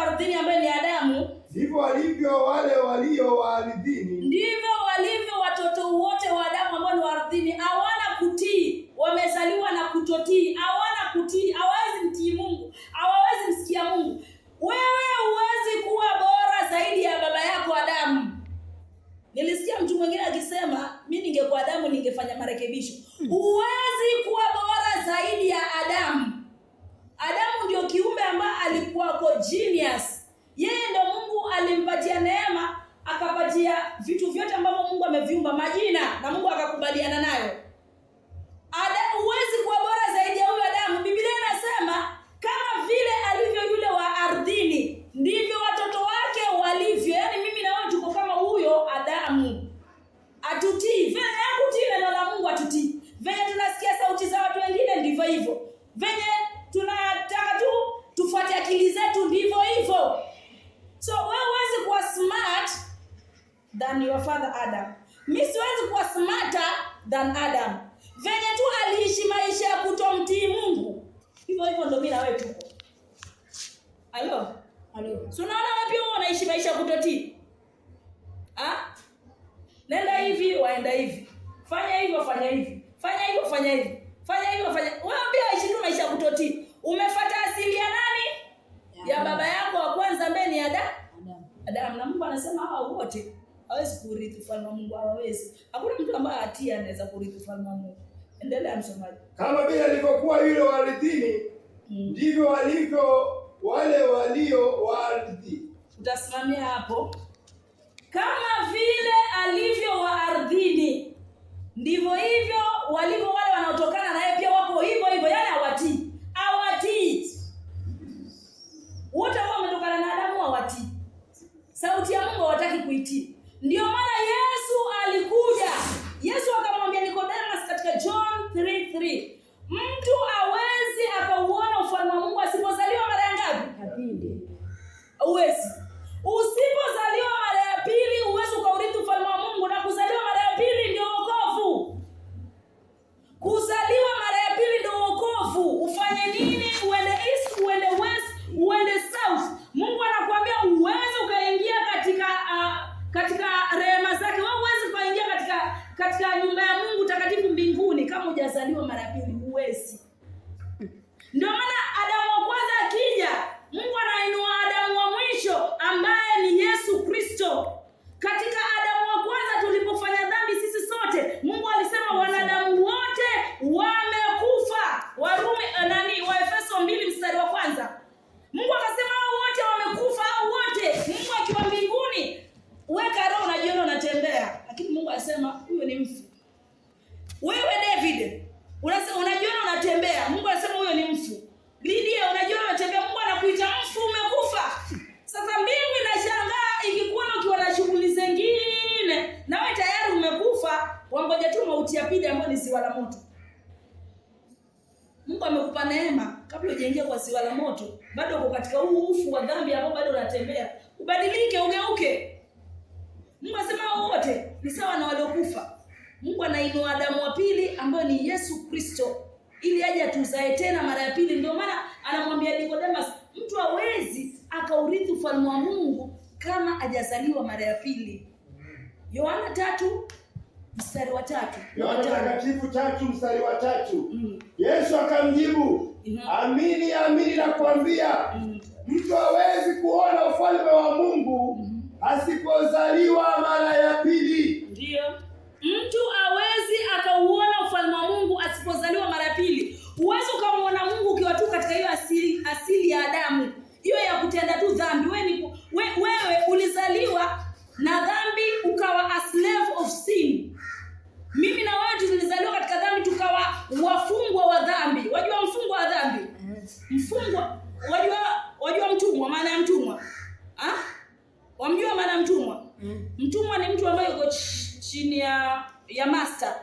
B: ardhini,
A: ambaye ni Adamu,
B: ndivyo walivyo wale walio wa ardhini.
A: Ndivyo walivyo watoto wote wa Adamu ambao ni wa ardhini. Hawana kutii, wamezaliwa na kutotii. Hawana kutii, hawawezi mtii Mungu, hawawezi msikia Mungu. Wewe huwezi kuwa bora zaidi ya baba yako Adamu. Nilisikia mtu mwingine akisema, mimi ningekuwa Adamu ningefanya marekebisho. Huwezi kuwa bora zaidi ya Adamu. Adamu ndio kiumbe ambaye alikuwa genius. Yeye ndio Mungu alimpatia neema, akapatia vitu vyote ambavyo Mungu ameviumba majina, na Mungu akakubaliana nayo. Adamu, huwezi kuwa bora zaidi ya huyo Adamu. Biblia inasema kama vile alivyo yule wa ardhini, ndivyo watoto wake walivyo. Yaani mimi na wewe tuko kama huyo Adamu. Atutii. Venye hakutii neno la Mungu atutii. Venye tunasikia sauti za watu wengine ndivyo hivyo. Venye tunataka tu tufuate akili zetu ndivyo hivyo. So wewe huwezi kuwa smart than your father Adam. Mimi siwezi kuwa smarter than Adam. Venye tu aliishi maisha ya kutomtii Mungu, hivyo hivyo ndio mimi na wewe tuko. Halo. So unaona wapi wewe unaishi maisha ya kutotii? Nenda hivi, waenda hivi. Fanya hivyo, fanya hivi. Fanya hivyo, fanya hivi. Fanya hivyo, fanya. Wewe pia waishi tu maisha ya kutotii. Umefuata asili ya nani? Ya baba yako wa kwanza ambaye ni Adamu. Na Mungu anasema hawa wote hawezi kurithi ufalme wa Mungu, hawezi. Hakuna mtu ambaye atia anaweza kurithi ufalme wa Mungu. Endelea msomaji.
B: Kama vile alivyokuwa yule wa ardhini, ndivyo walivyo wale walio wa ardhi.
A: Utasimamia hapo. Kama vile alivyo wa ardhini, ndivyo hivyo walivyo wale wanaotokana na yeye, pia wako hivyo hivyo, yani hawatii. Wote ambao wametokana na Adamu hawatii. Sauti ya Mungu hawataki kuitii. Ndio maana Yesu alikuja. Yesu akamwambia Nicodemus katika John 3:3, mtu hawezi akauona ufalme wa Mungu asipozaliwa mara ya ngapi? Ya pili. Huwezi. Usipozaliwa mara ya pili huwezi ukaurithi ufalme wa Mungu, na kuzaliwa mara ya pili ndio wokovu. Kuzaliwa mara ya pili ndio wokovu. Ufanye nini? Uende east, uende west, uende south. Mungu anakuambia uweze ukaingia katika rehema zake. Wewe uweze kuingia katika nyumba ya Mungu takatifu mbinguni kama hujazaliwa mara ya pili, huwezi. Ndio maana Adamu wa kwanza akija, Mungu anainua Adamu wa mwisho ambaye ni Yesu Kristo. Katika Adamu wa kwanza tulipofanya dhambi sisi sote, Mungu alisema wanadamu wote wamekufa. Waefeso 2:1. Mungu akasema hao wote wamekufa, hao wote. Mungu akiwa mbinguni, weka roho unajiona unatembea, lakini Mungu anasema huyo ni mfu. Wewe David, unajiona unatembea, Mungu anasema huyo ni mfu. Lydia, unajiona unatembea, Mungu anakuita mfu, umekufa. Sasa mbingu inashangaa ikikuona ukiwa na shughuli zingine, na wewe tayari umekufa, wangoja tu mauti ya pili ambayo ni ziwa la moto. Mungu amekupa neema kabla hujaingia kwa ziwa la moto. Bado uko katika huu ufu wa dhambi ambao bado unatembea. Ubadilike, ugeuke. Mungu anasema wote ni sawa na waliokufa. Mungu anainua Adamu wa pili ambaye ni Yesu Kristo ili aje atuzae tena mara ya pili. Ndio maana anamwambia Nicodemus, mtu hawezi akaurithi ufalme wa Mungu kama hajazaliwa mara ya pili. Yohana 3:3.
B: Yohana Takatifu 3:3. Yesu akamjibu, amini amini nakwambia, mtu hawezi kuona ufalme wa Mungu asipozaliwa mara ya pili.
A: Ndio. Mtu hawezi akauona ufalme wa Mungu asipozaliwa mara ya pili. Huwezi ukamwona Mungu ukiwa tu katika hiyo asili ya Adamu, hiyo ya kutenda tu dhambi. Wewe ulizaliwa na dhambi ukawa a slave of sin. Mimi na wewe tulizaliwa katika dhambi tukawa wafungwa wa dhambi. Wajua mfungwa wa dhambi? Mfungwa, wajua mtumwa, maana ya mtumwa? Wamjua maana ya mtumwa? Mtumwa ni mtu ambaye yuko chini ya master.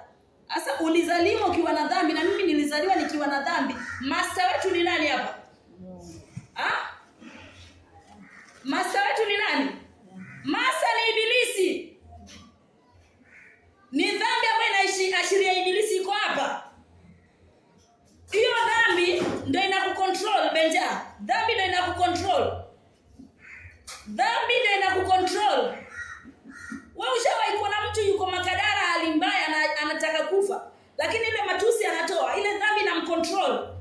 A: Sasa ulizaliwa ukiwa na dhambi na mimi nilizaliwa nikiwa na dhambi. Master wetu ni nani hapa? Master wetu ni nani? Master ni Ibilisi. Ni dhambi ambayo inaashiria Ibilisi iko hapa. Hiyo dhambi ndio inakucontrol, Benja. Dhambi ndio inakucontrol. Dhambi ndio inakucontrol. Wewe ushawahi kuona mtu yuko Makadara hali mbaya na anataka kufa, lakini ile matusi anatoa, ile dhambi inamcontrol.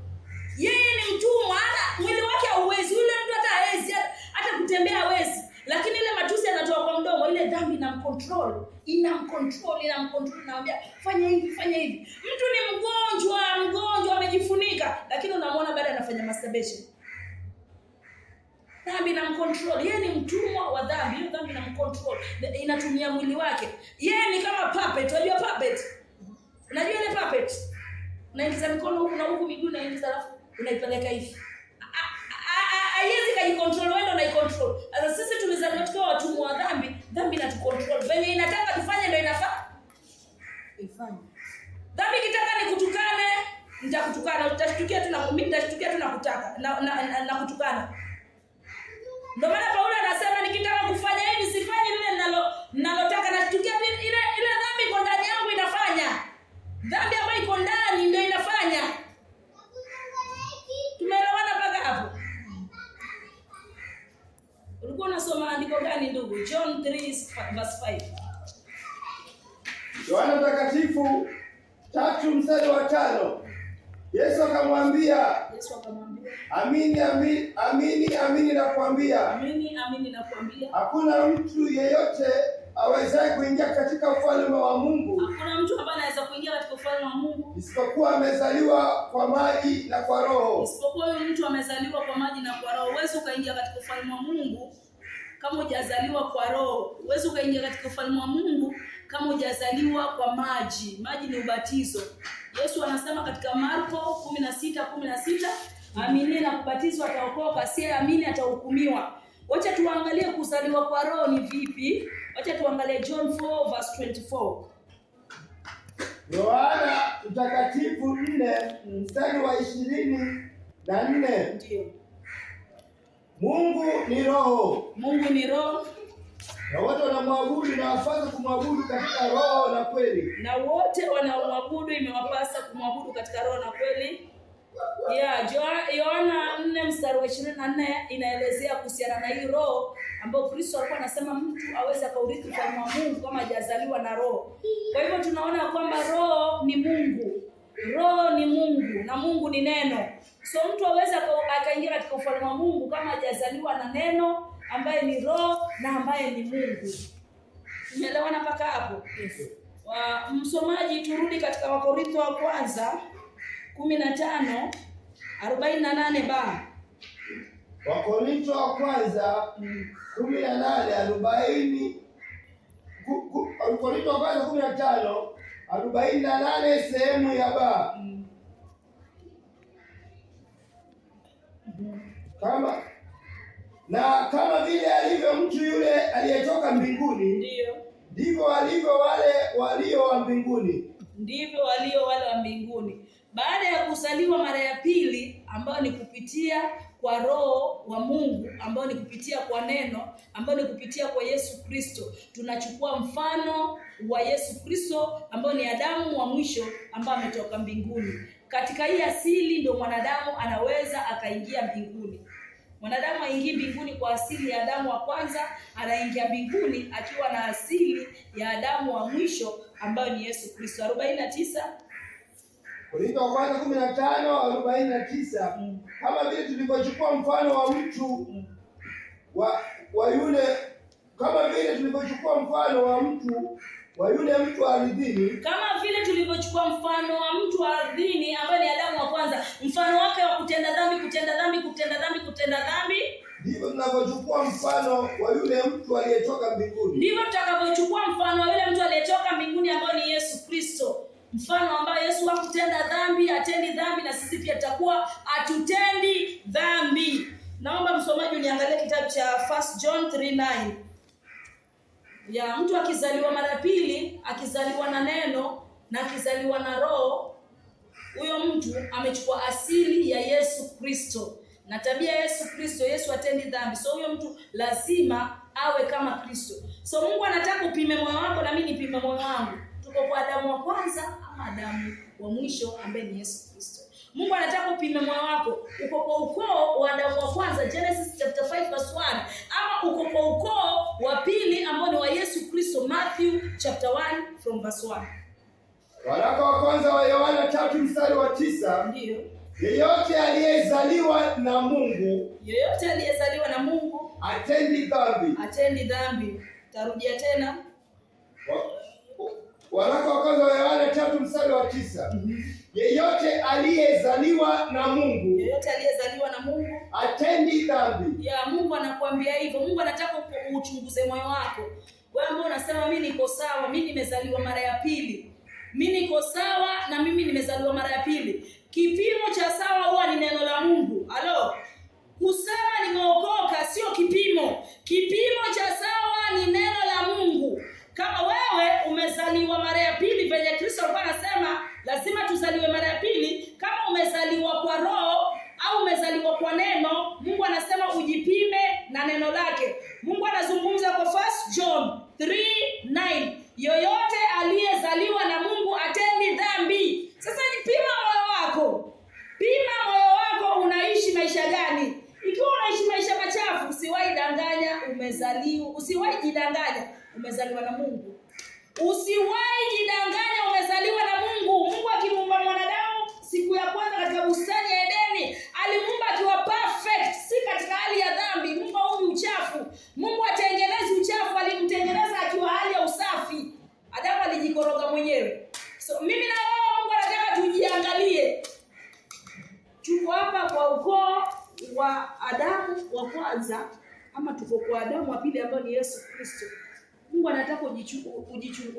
A: Yeye ni mtumwa, hata mwili wake hauwezi, yule mtu hata hawezi hata kutembea hawezi, lakini ile matusi anatoa kwa mdomo, ile dhambi inamcontrol, naambia fanya hivi. Mtu ni mgonjwa amejifunika, lakini unamwona baada anafanya masturbation. Dhambi inamcontrol. Yeye ni mtumwa wa dhambi. Hiyo dhambi inamcontrol. Inatumia mwili wake. Yeye ni kama puppet. Unajua puppet? Unajua ile puppet? Unaingiza mikono huku na huku, miguu unaingiza alafu unaipeleka hivi. Haiwezi kujicontrol, wewe ndio unaicontrol. Sasa sisi tulizaliwa tukiwa watumwa wa dhambi, dhambi inatucontrol. Venye inataka tufanye ndio inafaa. Ifanye. Dhambi kitaka nikutukane, nitakutukana. Utashtukia tu na mimi nitashtukia tu na kutaka na kutukana. Ndio maana Paulo anasema nikitaka kufanya hivi sifanye lile ninalotaka, nashtukia ile dhambi iko ndani yangu inafanya. Dhambi ambayo iko ndani ndio inafanya. Tumeelewana mpaka hapo? Ulikuwa unasoma andiko gani ndugu? John 3:5.
B: Yohana Takatifu 3:5. Yesu akamwambia, amini nakwambia,
A: amini nakwambia,
B: hakuna mtu yeyote awezaye kuingia katika ufalme wa Mungu.
A: Hakuna mtu ambaye anaweza kuingia katika ufalme wa Mungu
B: Isipokuwa amezaliwa kwa maji na kwa Roho.
A: Isipokuwa huyo mtu amezaliwa kwa maji na kwa Roho. Huwezi ukaingia katika ufalme wa Mungu kama hujazaliwa kwa Roho. Huwezi ukaingia katika ufalme wa Mungu kama hujazaliwa kwa maji. Maji ni ubatizo. Yesu anasema katika Marko 16:16, amini na kubatizwa ataokoka, asiyeamini atahukumiwa. Wacha tuangalie kuzaliwa kwa Roho ni vipi. Wacha tuangalie John 4:24.
B: Yohana Mtakatifu 4:24.
A: Ndio.
B: Mungu ni Roho.
A: Mungu ni Roho.
B: Na wote wanamwabudu na wapasa kumwabudu katika Roho na kweli.
A: Na wote wanaomwabudu imewapasa kumwabudu katika Roho na kweli. Yohana 4:24 inaelezea kuhusiana na hii Roho ambayo Kristo alikuwa anasema mtu aweze akaurithi ufalme wa Mungu kama hajazaliwa na Roho. Kwa hivyo tunaona kwamba Roho ni Mungu. Roho ni Mungu na Mungu ni neno. So mtu aweze akaingia katika ufalme wa Mungu kama hajazaliwa na neno ambaye ni Roho na ambaye ni Mungu. Umeelewana mpaka hapo? Yes. Msomaji, turudi katika Wakorintho wa kwanza 15:48
B: Wakorintho wa kwanza 18:40. Wakorintho wa kwanza 15:48 sehemu ya ba. Kama vile alivyo mtu yule aliyetoka mbinguni, ndivyo walivyo wale walio wa mbinguni.
A: Ndivyo walio wale wa mbinguni. Baada ya kuzaliwa mara ya pili, ambayo ni kupitia kwa Roho wa Mungu, ambayo ni kupitia kwa neno, ambayo ni kupitia kwa Yesu Kristo, tunachukua mfano wa Yesu Kristo ambayo ni Adamu wa mwisho ambaye ametoka mbinguni. Katika hii asili ndio mwanadamu anaweza akaingia mbinguni. Mwanadamu haingii mbinguni kwa asili ya Adamu wa kwanza, anaingia mbinguni akiwa na asili ya Adamu wa mwisho ambayo ni Yesu Kristo. 49
B: Korintho wa kwanza 15:49. Kama vile tulivyochukua mfano wa mtu wa yule, kama vile tulivyochukua mfano wa mtu wa yule mtu ardhini,
A: kama vile tulivyochukua mfano wa mtu ardhini ambaye ni Adamu wa kwanza, mfano wake wa kutenda dhambi,
B: ndivyo tunavyochukua mfano wa yule mtu aliyetoka mbinguni.
A: Ndivyo tutakavyochukua mfano wa yule mtu aliyetoka mbinguni ambaye ni Yesu Kristo. Mfano ambao Yesu hakutenda dhambi, hatendi dhambi, na sisi pia tutakuwa hatutendi dhambi. Naomba msomaji uniangalie kitabu cha 1 John 3:9. Mtu akizaliwa mara pili, akizaliwa na neno na akizaliwa na Roho, huyo mtu amechukua asili ya Yesu Kristo na tabia ya Yesu Kristo. Yesu hatendi dhambi, so huyo mtu lazima awe kama Kristo. So Mungu anataka upime moyo wako na mimi nipime moyo wangu. Tuko kwa Adamu wa kwanza ama Adamu wa mwisho ambaye ni Yesu Kristo. Mungu anataka upime moyo wako. Uko kwa ukoo wa Adamu wa kwanza, Genesis chapter 5:1, ama uko kwa ukoo wa pili ambao ni wa Yesu Kristo, Matthew chapter 1:1.
B: Waraka wa kwanza wa Yohana 3:9.
A: Ndio.
B: Yeyote aliyezaliwa na Mungu, hatendi dhambi.
A: Tarudia tena.
B: Waraka wa kwanza wa Yohana 3:9. Yeyote aliyezaliwa na Mungu, hatendi dhambi.
A: Mungu anakuambia hivyo. Mungu anataka uchunguze moyo wako. Wewe ambao unasema mimi niko sawa, mimi nimezaliwa mara ya pili. Mimi niko sawa na mimi nimezaliwa mara ya pili. Kipimo cha sawa huwa ni neno la Mungu. Halo. Kusema nimeokoka sio kipimo. Kipimo cha sawa ni neno la Mungu. Kama wewe umezaliwa mara ya pili, venye Kristo alikuwa anasema lazima tuzaliwe mara ya pili. Kama umezaliwa kwa Roho au umezaliwa kwa neno, Mungu anasema ujipime na neno lake. Mungu anazungumza kwa 1 John 3:9. Yoyote aliyezaliwa na Mungu hatendi dhambi. Sasa ni pima moyo wako. Pima moyo wako, unaishi maisha gani? Ikiwa unaishi maisha machafu, usiwahi jidanganya umezaliwa na Mungu. Usiwahi jidanganya umezaliwa na Mungu. Mungu akimuumba mwanadamu siku ya kwanza katika bustani ya Edeni, alimuumba akiwa perfect, si katika hali ya dhambi. Mungu huyu uchafu. Mungu atengenezi uchafu, alimtengeneza akiwa hali ya Adamu wa kwanza ama tuko kwa Adamu wa pili ambaye ni Yesu Kristo. Mungu anataka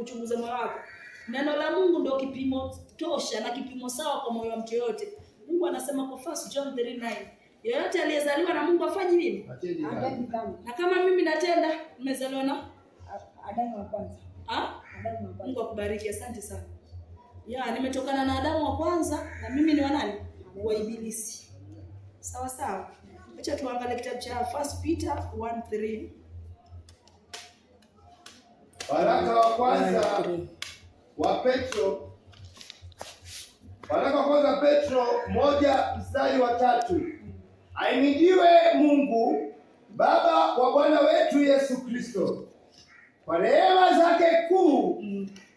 A: uchunguze moyo wako. Neno la Mungu ndio kipimo tosha na kipimo sawa kwa moyo wa mtu yote. Mungu anasema kwa 1 John 3:9, yeyote aliyezaliwa na Mungu afanye nini? Na kama mimi natenda, nimezaliwa na
C: Adamu wa kwanza.
A: Adamu wa kwanza. Mungu akubariki, asante sana. Nimetokana na Adamu wa kwanza na mimi ni wa nani? Wa Ibilisi. Sawa sawa. Acha tuangalie kitabu cha 1 Peter 1:3.
B: Waraka wa kwanza wa Petro. Waraka wa kwanza Petro 1:3. Ahimidiwe Mungu Baba wa Bwana wetu Yesu Kristo. Kwa rehema zake kuu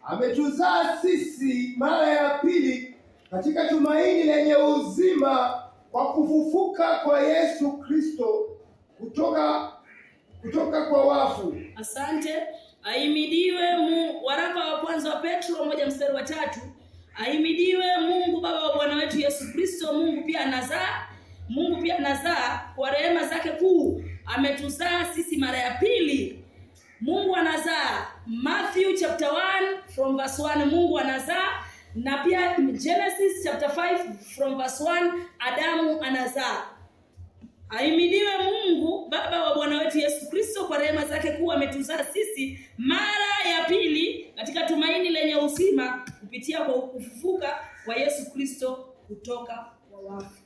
B: ametuzaa sisi mara ya pili katika tumaini lenye uzima kwa kufufuka kwa Yesu Kristo kutoka kwa wafu.
A: Asante. Ahimidiwe Mungu. Waraka wa kwanza wa Petro 1:3. Ahimidiwe Mungu Baba wa Bwana wetu Yesu Kristo. Mungu pia anazaa kwa rehema zake kuu ametuzaa sisi mara ya pili. Mungu anazaa. Matthew chapter 1 from verse 1 Mungu anazaa, na pia Genesis chapter 5 from verse 1 Adamu anazaa. Ahimidiwe Mungu Baba wa Bwana wetu Yesu Kristo, kwa rehema zake kuu ametuzaa sisi mara ya pili katika tumaini lenye uzima kupitia kwa kufufuka kwa Yesu Kristo kutoka kwa wafu.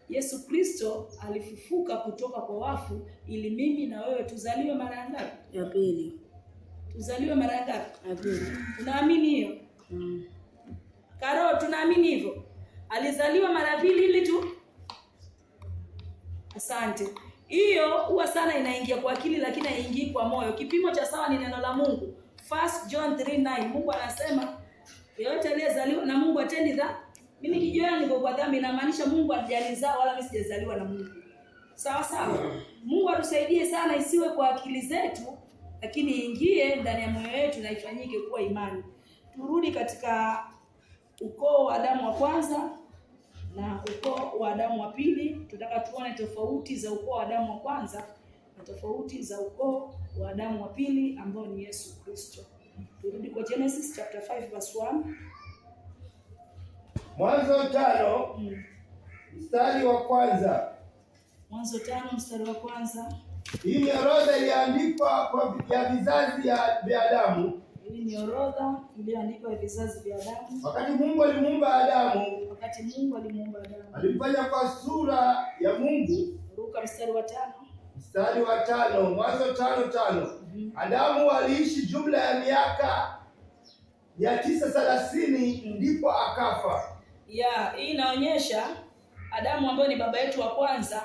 A: Yesu Kristo alifufuka kutoka kwa wafu ili mimi na wewe tuzaliwe mara ya ngapi?
C: Ya pili.
A: Tuzaliwe mara ya ngapi?
C: Ya pili.
A: Tunaamini hiyo? Karo, tunaamini hivyo? Alizaliwa mara ya pili ili tu. Asante. Hiyo huwa sana inaingia kwa akili lakini haingii kwa moyo. Kipimo cha sawa ni neno la Mungu. 1 John 3:9 Mungu anasema yeyote aliyezaliwa na Mungu atendi dhambi. Mimi nikijua niko kwa dhambi inamaanisha Mungu hajanizaa wala mimi sijazaliwa na Mungu. Sawa sawa. Mungu atusaidie sana isiwe kwa akili zetu lakini ingie ndani ya moyo wetu na ifanyike kuwa imani. Turudi katika ukoo wa Adamu wa kwanza na ukoo wa Adamu wa pili. Tutaka tuone tofauti za ukoo wa Adamu wa kwanza na tofauti za ukoo wa Adamu wa pili ambao ni Yesu Kristo. Turudi kwa Genesis chapter 5 verse 1.
B: Mwanzo 5 mstari wa kwanza.
A: Mwanzo 5 mstari wa kwanza.
B: Hii ni orodha iliandikwa kwa vizazi vya Adamu.
A: Hii ni orodha iliyoandikwa ya vizazi vya Adamu.
B: Wakati Mungu alimuumba Adamu, alimfanya kwa sura ya Mungu.
A: Ruka mstari wa 5.
B: Mstari wa 5, Mwanzo 5:5. Adamu aliishi jumla ya miaka 930 ndipo akafa.
A: Hii inaonyesha Adamu ambaye ni baba yetu wa kwanza,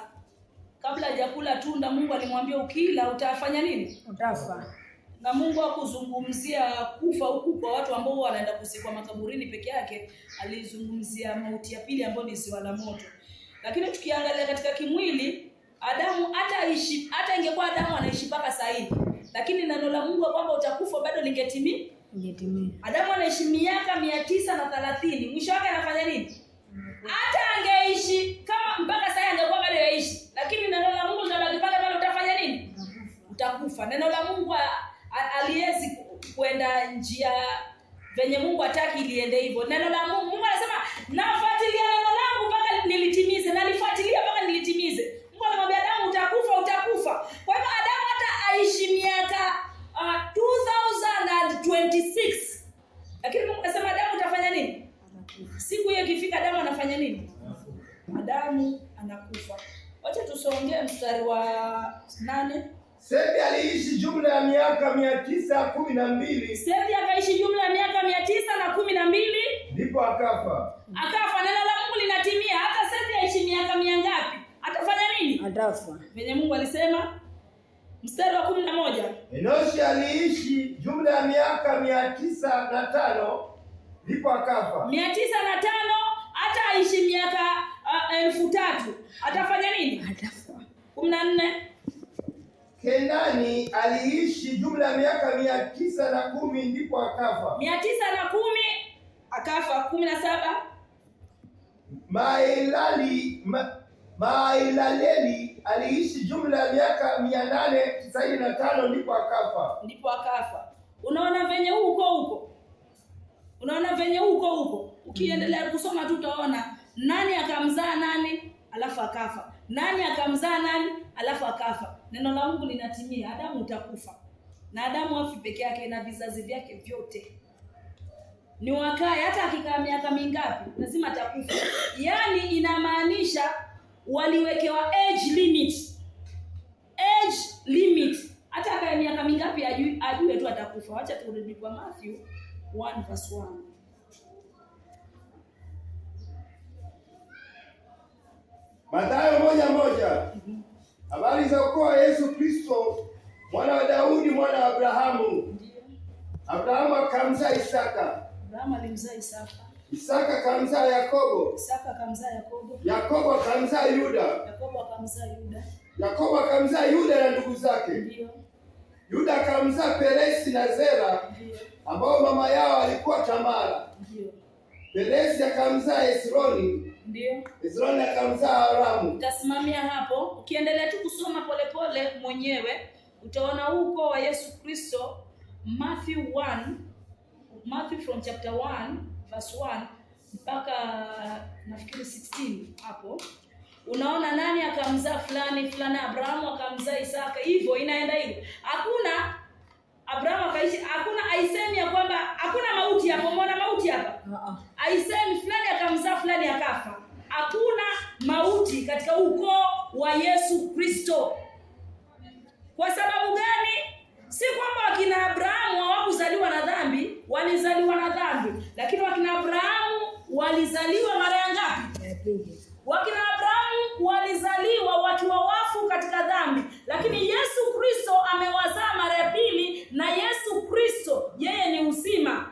A: kabla hajakula tunda Mungu alimwambia ukila utafanya nini?
C: Utafa.
A: Na Mungu hakuzungumzia kufa huku kwa watu ambao wanaenda kuzikwa makaburini peke yake, alizungumzia mauti ya pili ambayo ni ziwa la moto. Lakini tukiangalia katika kimwili, Adamu hata ingekuwa Adamu anaishi mpaka sasa hivi, lakini neno la Mungu kwamba utakufa bado lingetimia. Adamu anaishi miaka 930. Mwisho wake anafanya nini? Hata angeishi kama mpaka sasa angekuwa bado yaishi, lakini neno la Mungu linabaki pale pale, utafanya nini? Utakufa. Neno la Mungu aliwezi kwenda njia venye Mungu hataki iliende hivyo. Neno la Mungu anasema nafuatilia neno langu mpaka nilitimize, na nilifuatilia mpaka nilitimize. Mungu anamwambia Adamu utakufa. Kwa hivyo Adamu hata aishi miaka 2026. Lakini Mungu anasema Adamu utafanya nini? Siku hiyo ikifika Adamu anafanya nini? Adamu anakufa. Wacha tusongee mstari wa 8.
B: Sethi aliishi jumla ya miaka 912.
A: Sethi akaishi jumla ya miaka 912
B: ndipo akafa.
A: Neno la Mungu linatimia. Hata Sethi aishi miaka ngapi? Atafanya nini?
C: Atafa.
A: Venye Mungu alisema. Mstari wa 11.
B: Enoshi aliishi jumla ya miaka 905 ndipo akafa.
A: 905 hata aishi miaka 1000. Atafanya nini?
C: Atafa.
A: 14.
B: Kenani aliishi jumla ya miaka 910 ndipo akafa.
A: 910 akafa. 17.
B: Mahalaleli aliishi jumla ya miaka 895 ndipo akafa.
A: Unaona venye huko ukiendelea kusoma tu utaona nani akamzaa nani alafu akafa, nani akamzaa nani alafu akafa. Neno la Mungu linatimia, Adamu utakufa, na Adamu hafi peke yake, na vizazi vyake vyote ni wakae. Hata akikaa miaka mingapi lazima atakufa. Yani inamaanisha waliwekewa age limit. Hata akae miaka mingapi ajue tu atakufa. Wacha turudi kwa Matthew 1:1.
B: Mathayo 1:1. Habari za ukoo wa Yesu Kristo, mwana wa Daudi, mwana wa Abrahamu. Abrahamu akamzaa Isaka.
A: Abrahamu alimzaa Isaka.
B: Isaka akamzaa Yakobo.
A: Isaka akamzaa Yakobo.
B: Yakobo akamzaa Yuda.
A: Yakobo akamzaa Yuda.
B: Yakobo akamzaa Yuda na ndugu zake.
A: Ndio.
B: Yuda akamzaa Peresi na Zera.
A: Ndio.
B: Ambao mama yao alikuwa Tamara.
A: Ndio.
B: Peresi akamzaa Hesroni.
A: Ndio.
B: Hesroni akamzaa Aramu.
A: Utasimamia hapo. Ukiendelea tu kusoma polepole mwenyewe utaona huko wa Yesu Kristo. Matthew from chapter 1 verse 1 mpaka nafikiri 16 hapo. Unaona nani akamzaa fulani, Abrahamu akamzaa Isaka, hivyo inaenda hivyo. Hakuna Abrahamu akaishi, hakuna aisemi ya kwamba hakuna mauti hapo. Umeona mauti hapa? Aisemi fulani akamzaa fulani akafa. Hakuna mauti katika ukoo wa Yesu Kristo. Kwa sababu gani? Si kwamba wakina Abrahamu hawakuzaliwa na dhambi, walizaliwa na dhambi. Lakini wakina Abrahamu walizaliwa mara ya ngapi? Wakina Abrahamu walizaliwa wakiwa wafu katika dhambi. Lakini Yesu Kristo amewazaa mara ya pili, na Yesu Kristo yeye ni uzima.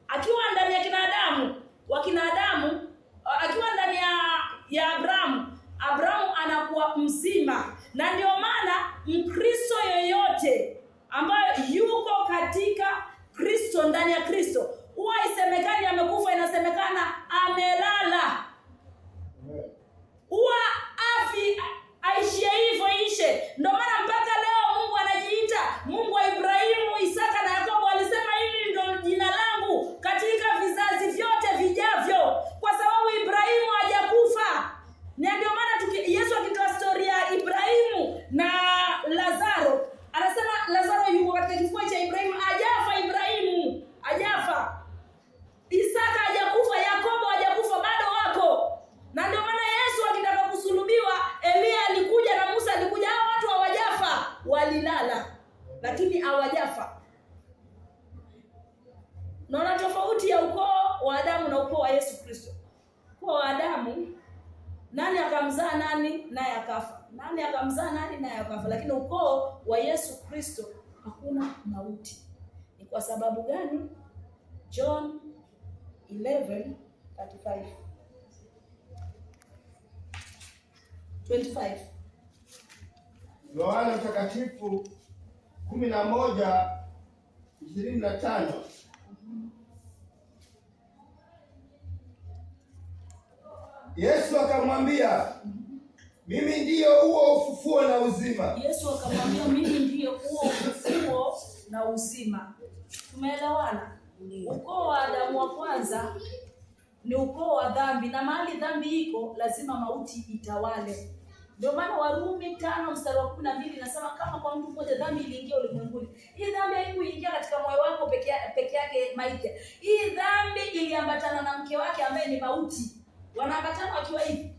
A: Akiwa ndani ya wakina Adamu, akiwa ndani ya Abrahamu anakuwa mzima. Na ndio maana Mkristo yoyote ambayo yuko katika Kristo, ndani ya Kristo, huwa isemekani amekufa, inasemekana amelala. Huwa aishie hivyo ishe. Ndio maana mpaka leo Mungu anajiita Mungu wa Ibrahimu, Isaka na Yakobo. Alisema hili ndio jina langu katika vizazi vyote vijavyo, kwa sababu Ibrahimu hajakufa. Na ndio maana Yesu akitoa story ya Ibrahimu na Lazaro, anasema Lazaro yuko katika kifua cha Ibrahimu, hajafa. Ibrahimu hajafa, Isaka hajakufa, Yakobo hajakufa, bado wako. Na ndio maana Yesu akitaka kusulubiwa, Elia alikuja na Musa alikuja, hao watu hawajafa, walilala lakini hawajafa. Naona tofauti ya ukoo wa Adamu na ukoo wa Yesu Kristo. Ukoo wa Adamu, nani akamzaa nani naye akafa, nani akamzaa nani naye akafa. Lakini ukoo wa Yesu Kristo hakuna mauti. Ni kwa sababu gani? John 11:25.
B: Yohana Mtakatifu 11:25. Yesu akamwambia, mimi ndiyo huo ufufuo na uzima.
A: Yesu akamwambia, mimi ndiyo huo ufufuo na uzima. Tumeelewana? Ukoo wa Adamu wa kwanza ni ukoo wa dhambi, na mahali dhambi iko lazima mauti itawale. Ndio maana Warumi 5:12 inasema kama kwa mtu mmoja dhambi iliingia ulimwenguni. Hii dhambi haikuingia katika moyo wako peke yake Maike. Hii dhambi iliambatana na mke wake ambaye ni mauti. Wanaambatana wakiwa hivi.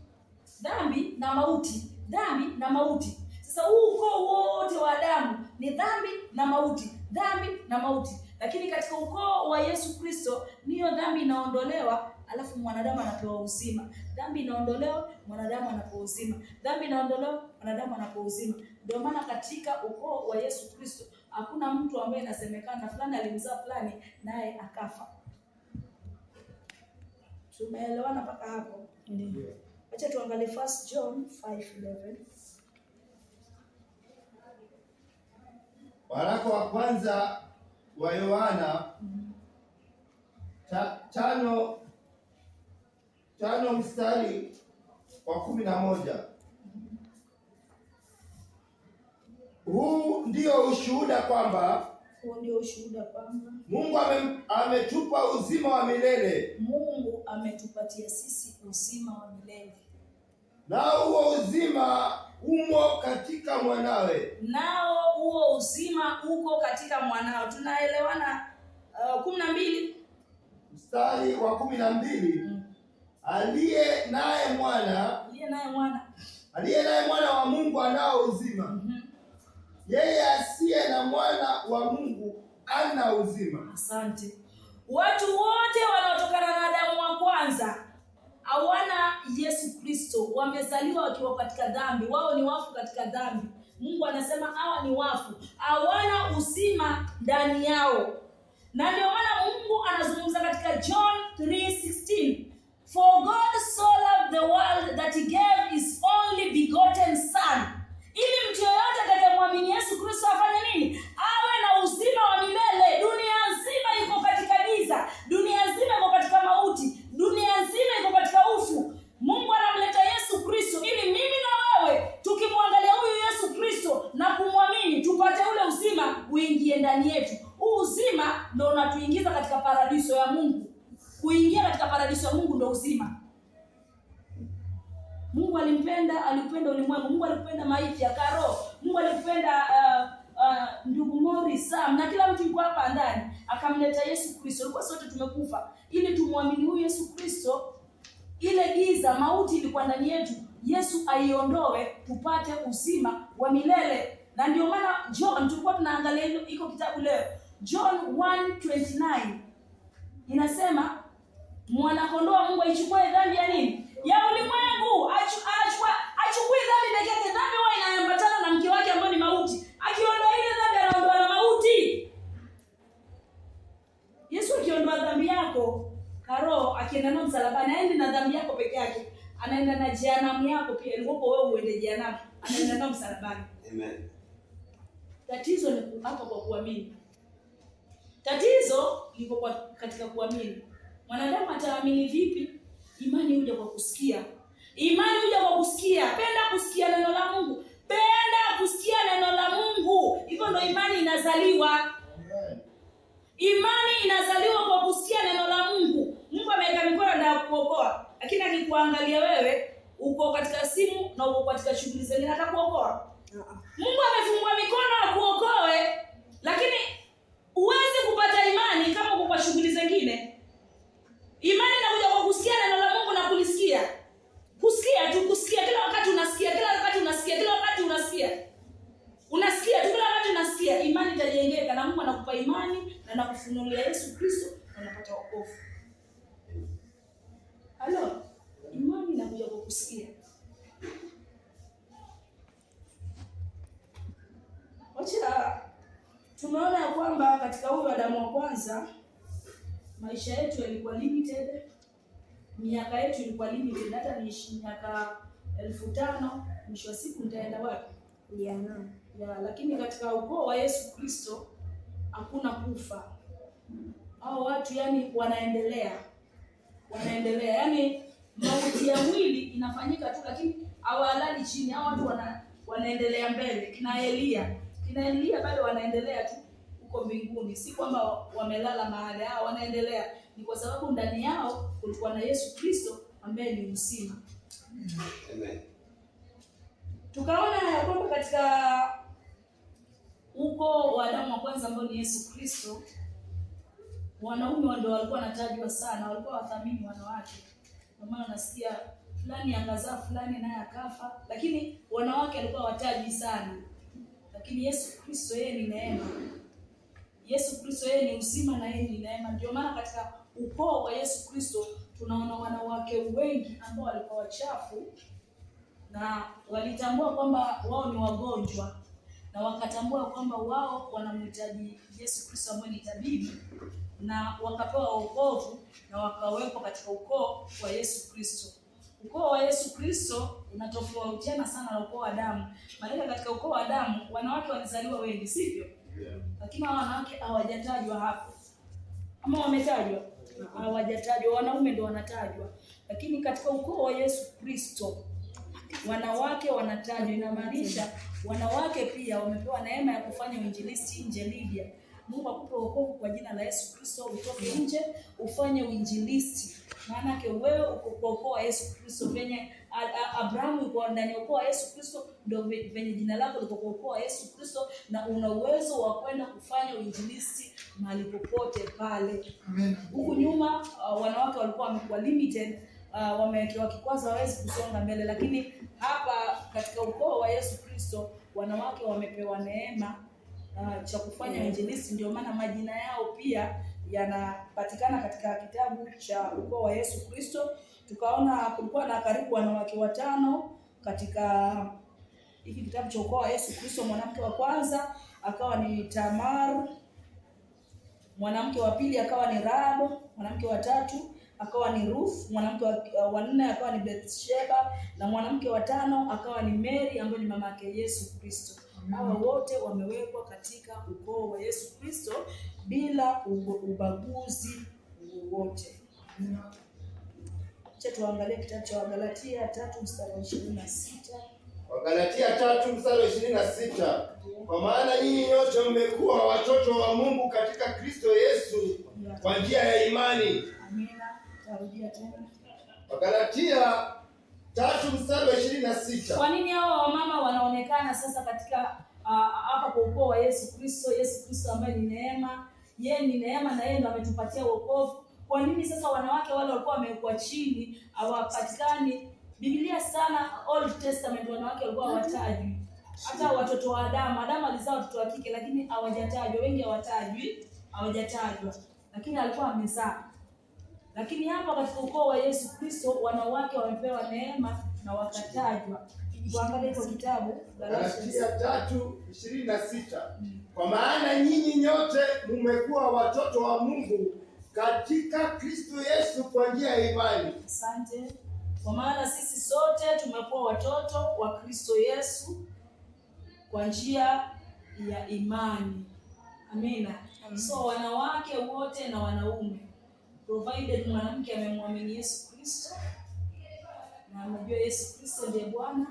A: Dhambi na mauti, dhambi na mauti. Sasa huu ukoo wote wa Adamu ni dhambi na mauti, dhambi na mauti. Lakini katika ukoo wa Yesu Kristo niyo dhambi inaondolewa, alafu mwanadamu anapewa uzima. Dhambi inaondolewa, mwanadamu anapewa uzima. Dhambi inaondolewa, mwanadamu anapewa uzima. Ndio maana katika ukoo wa Yesu Kristo hakuna mtu ambaye inasemekana fulani alimzaa fulani naye akafa. Tumeelewana mpaka hapo? Ndio. Acha tuangalie 1 John 5:11.
B: Waraka wa kwanza wa Yohana 5:11. Huu ndio ushuhuda kwamba Mungu ametupa uzima wa milele.
A: Mungu ametupatia sisi uzima wa milele.
B: Nao huo uzima umo katika mwanawe.
A: Nao huo uzima uko katika mwanawe. Tunaelewana? 12
B: mstari wa 12. Aliye naye mwana wa Mungu anao uzima. Yeye asiye na mwana wa Mungu ana uzima.
A: Asante. Watu wote wanaotokana na Adamu wa kwanza hawana Yesu Kristo, wamezaliwa wakiwa katika dhambi, wao ni wafu katika dhambi. Mungu anasema hawa ni wafu, hawana uzima ndani yao. Na ndio maana Mungu anazungumza katika John 3:16, for God so loved the world that he gave his only begotten son, ili mtu yeyote atakayemwamini Yesu Kristo afanye nini? Awe na uzima wa milele. Dunia nzima iko katika giza, dunia nzima iko katika mauti, dunia nzima iko katika ufu. Mungu anamleta Yesu Kristo ili mimi na wewe tukimwangalia huyu Yesu Kristo na kumwamini tupate ule uzima uingie ndani yetu. Huu uzima ndio unatuingiza katika paradiso ya Mungu. Kuingia katika paradiso ya Mungu ndio uzima. Mungu alipenda ulimwengu. Mungu alipenda maiti ya Karo. Mungu alipenda ndugu Morris, Sam na kila mtu yuko hapa ndani. Akamleta Yesu Kristo. Tulikuwa sote tumekufa ili tumwamini huyu Yesu Kristo. Ile giza, mauti ilikuwa ndani yetu, Yesu aiondoe tupate uzima wa milele. Na ndio maana John tulikuwa tunaangalia iko kitabu leo. John 1:29 inasema mwana-kondoo wa Mungu aichukue dhambi ya nini? Ya ulimwengu. Achukue dhambi pekee yake. Dhambi huwa inaambatana na mke wake ambaye ni mauti. Akiondoa ile dhambi anaondoa na mauti. Yesu akiondoa dhambi yako, Karo akienda na msalabani, aende na dhambi yako peke yake. Anaenda na jehanamu yako pia. Ilikuwa wewe uende jehanamu, anaenda na msalabani.
B: Amen.
A: Tatizo ni hapa kwa kuamini. Tatizo liko katika kuamini. Mwanadamu ataamini vipi? Imani huja kwa kusikia. Imani huja kwa kusikia. Penda kusikia neno la Mungu. Penda kusikia neno la Mungu. Hivyo ndio imani inazaliwa. Imani inazaliwa kwa kusikia neno la Mungu. Mungu ameweka mikono ndio kuokoa. Lakini akikuangalia wewe uko katika simu na uko katika shughuli zingine, atakuokoa? Mungu amefungua mikono akuokoe, lakini huwezi kupata imani kama uko kwa shughuli zingine. Imani inakuja kwa kusikia neno la Mungu na kulisikia. Kusikia tu, kusikia kila wakati unasikia, kila wakati unasikia, kila wakati unasikia. Unasikia tu kila wakati unasikia, imani itajengeka na Mungu anakupa imani na anakufunulia Yesu Kristo na unapata wokovu. Halo, imani inakuja kwa kusikia. Wacha tumeona ya kwamba katika huyu Adamu wa kwanza maisha yetu yalikuwa limited, miaka yetu ilikuwa limited. Hata niishi miaka 1500, mwisho wa siku nitaenda wapi? Jehanamu. Lakini katika ukoo wa Yesu Kristo hakuna kufa. Hao watu wanaendelea. Yaani mauti ya mwili inafanyika tu, lakini hawalali chini. Hao watu wanaendelea mbele. Kina Elia bado wanaendelea tu huko mbinguni. Si kwamba wamelala mahali, hao wanaendelea. Ni kwa sababu ndani yao kulikuwa na Yesu Kristo ambaye ni uzima.
B: Amen.
A: Tukaona ya kwamba katika ukoo wa Adamu wa kwanza ambao ni Yesu Kristo, wanaume ndio walikuwa wanatajwa sana, walikuwa wathamini wanawake. Kwa maana nasikia fulani akazaa fulani naye akafa, lakini wanawake walikuwa wataji sana. Lakini Yesu Kristo yeye ni neema. Yesu Kristo yeye ni uzima na yeye ni neema. Ndio maana katika ukoo wa Yesu Kristo tunaona wanawake wengi ambao walikuwa wachafu na walitambua kwamba wao ni wagonjwa, na wakatambua kwamba wao wanamhitaji Yesu Kristo ambaye ni tabibu, na wakapewa wokovu na wakawekwa katika ukoo wa Yesu Kristo. Ukoo wa Yesu Kristo unatofautiana sana na ukoo wa Adamu. Maana katika ukoo wa Adamu wanawake walizaliwa wengi, sivyo? Lakini wanawake hawajatajwa hapo. Ama wametajwa? Hawajatajwa, wanaume ndio wanatajwa. Lakini katika ukoo wa Yesu Kristo wanawake wanatajwa. Inamaanisha wanawake pia wamepewa neema ya kufanya uinjilisti nje. Lydia, Mungu akupe wokovu kwa jina la Yesu Kristo, utoke nje ufanye uinjilisti. Maana yake wewe uko kwa ukoo wa Yesu Kristo, venye Abrahamu yuko ndani ya ukoo wa Yesu Kristo, ndio venye jina lako liko kwa ukoo wa Yesu Kristo, na una uwezo wa kwenda kufanya uinjilisti mahali popote pale.
B: Amen.
A: Huku nyuma wanawake walikuwa wamekuwa limited, wamewekewa kikwazo, hawezi kusonga mbele, lakini hapa katika ukoo wa Yesu Kristo wanawake wamepewa neema cha kufanya injilisti. Ndio maana majina yao pia yanapatikana katika kitabu cha ukoo wa Yesu Kristo. Tukaona kulikuwa na karibu wanawake 5 katika hiki kitabu cha ukoo wa Yesu Kristo. Mwanamke wa kwanza akawa ni Tamar, mwanamke wa pili akawa ni Rahab, mwanamke wa 3 akawa ni Ruth, mwanamke wa 4 akawa ni Bathsheba, na mwanamke wa 5 akawa ni Mary ambaye ni mama yake Yesu Kristo. Hawa wote wamewekwa katika ukoo wa Yesu Kristo bila ubaguzi wowote. Acha tuangalie kitabu cha Wagalatia 3:26.
B: Wagalatia 3:26. Kwa maana nyinyi nyote mmekuwa watoto wa Mungu katika Kristo Yesu kwa njia ya imani.
A: Amina. Tarudia tena.
B: Wagalatia 3:26.
A: Kwa nini hao wamama wanaonekana sasa katika hapa kwa ukoo wa Yesu Kristo? Yesu Kristo ambaye ni neema, yeye ni neema na yeye ndiye ametupatia wokovu. Kwa nini sasa wanawake wale walikuwa wamekuwa chini hawapatikani? Biblia sana Old Testament wanawake walikuwa hawatajwi. Hata watoto wa Adamu alizaa watoto wa kike lakini hawajatajwa, wengi hawajatajwa. Lakini alikuwa amezaa. Lakini hapa katika ukoo wa Yesu Kristo wanawake wamepewa neema na wakatajwa. Tuangalie kwa kitabu
B: Galatia 3:26. Kwa maana nyinyi nyote mmekuwa watoto wa Mungu katika Kristo Yesu kwa njia ya imani.
A: Asante. Kwa maana sisi sote tumekuwa watoto wa Kristo Yesu kwa njia ya imani. Amina. So wanawake wote na wanaume, provided mwanamke amemwamini Yesu Kristo na amejua Yesu Kristo ndiye Bwana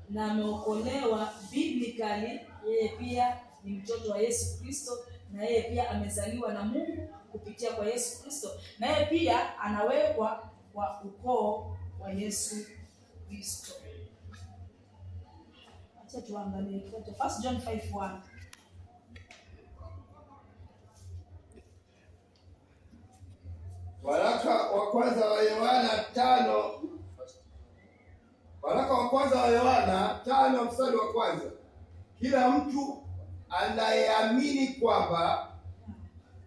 A: na ameokolewa biblically, yeye pia ni mtoto wa Yesu Kristo na yeye pia amezaliwa na Mungu kupitia kwa Yesu Kristo, na yeye pia anawekwa kwa ukoo wa Yesu Kristo. Acha tuangalie kitabu 1 John 5:1.
B: Waraka wa kwanza wa Yohana 5. Waraka wa kwanza wa Yohana 5:1. Kila mtu anayeamini kwamba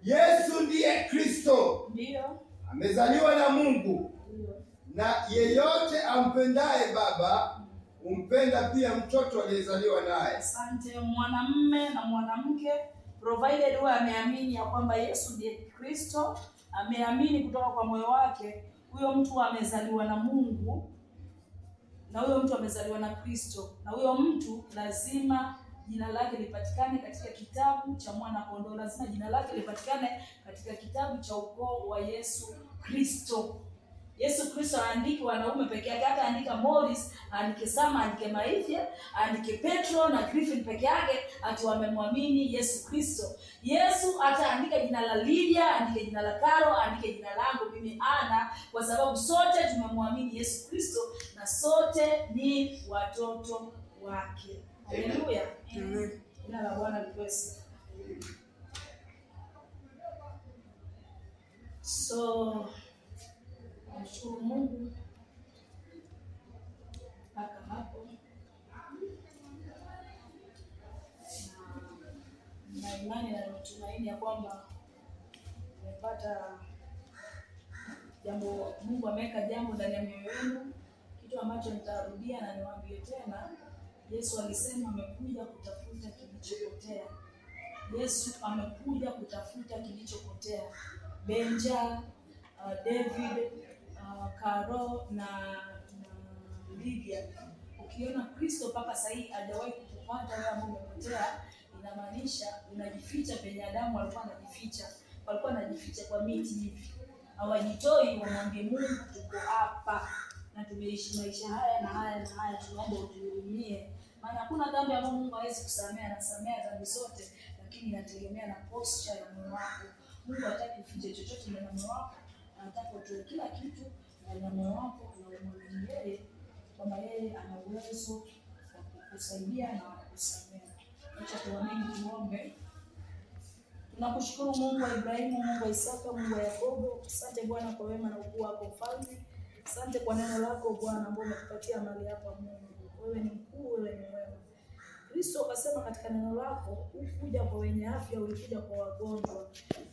B: Yesu ndiye Kristo,
A: Ndio,
B: amezaliwa na Mungu,
A: ndio,
B: na yeyote ampendaye Baba umpenda pia mtoto aliyezaliwa naye.
A: asante. Mwanamume na mwanamke, provided huwa ameamini ya kwamba Yesu ndiye Kristo, ameamini kutoka kwa moyo wake, huyo mtu amezaliwa na Mungu na huyo mtu amezaliwa na Kristo, na huyo mtu lazima jina lake lipatikane katika kitabu cha mwana kondoo. Lazima jina lake lipatikane katika kitabu cha ukoo wa Yesu Kristo. Yesu Kristo aandike wanaume peke yake, hata andika Morris, aandike Sama, aandike Maithia, aandike Petro na Griffin peke yake, ati wamemwamini Yesu Kristo. Yesu hata andika jina la Lydia, andike jina la Karo, andike jina langu mimi Ana, kwa sababu sote tumemwamini Yesu Kristo na sote ni watoto wake. Haleluya. Amen. Jina la Bwana lipewe sifa. So nashukuru Mungu mpaka hapo, na imani na matumaini ya kwamba umepata jambo. Mungu ameweka jambo ndani ya mioyo yenu, kitu ambacho nitarudia na niwaambie tena. Yesu alisema amekuja kutafuta kilichopotea. Yesu amekuja kutafuta kilichopotea. Benja, David, Karo na Lydia, ukiona Kristo mpaka sasa hivi hajawahi kukupata wewe ambao umepotea, inamaanisha unajificha penye Adamu alikuwa anajificha. Walikuwa wanajificha kwa miti hivi, hawajitoi wamwambie Mungu tuko hapa. na tumeishi maisha haya na haya na haya, tunaomba utuhurumie. Maana hakuna dhambi ambayo Mungu hawezi kusamehe, anasamehe dhambi zote, lakini inategemea na posture ya moyo wako. Mungu hataki ufiche chochote ndani ya moyo wako, anataka utoe kila kitu ndani ya moyo wako na umwamini yeye kwamba yeye ana uwezo wa kukusaidia na kukusamehe. Acha tuamini, tuombe. Tunakushukuru Mungu wa Ibrahimu, Mungu wa Isaka, Mungu wa Yakobo. Asante Bwana kwa wema na ukuu wako Mfalme. Asante kwa neno lako Bwana ambao umetupatia mahali hapa Mungu. Wewe ni mkuu, wewe ni mwema. Kristo ukasema katika neno lako, ukuja kwa wenye afya, ulikuja kwa wagonjwa.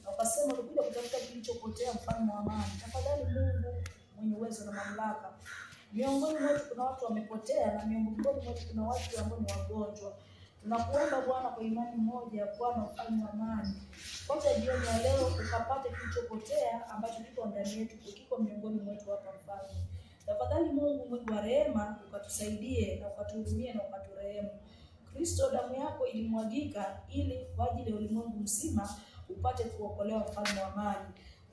A: Na ukasema ulikuja kutafuta kilichopotea, mfalme wa amani. Tafadhali Mungu mwenye uwezo na mamlaka, miongoni mwetu kuna watu wamepotea na miongoni mwetu kuna watu ambao ni wagonjwa. Tunakuomba Bwana kwa imani moja, Bwana mfalme wa amani, kwanza jioni ya leo ukapate kilichopotea ambacho kiko ndani yetu, kiko miongoni mwetu hapa Mfalme. Tafadhali Mungu mwingi wa rehema, ukatusaidie na ukatuhurumie na ukaturehemu. Kristo, damu yako ilimwagika ili kwa ajili ya ulimwengu mzima upate kuokolewa, mfalme wa amani.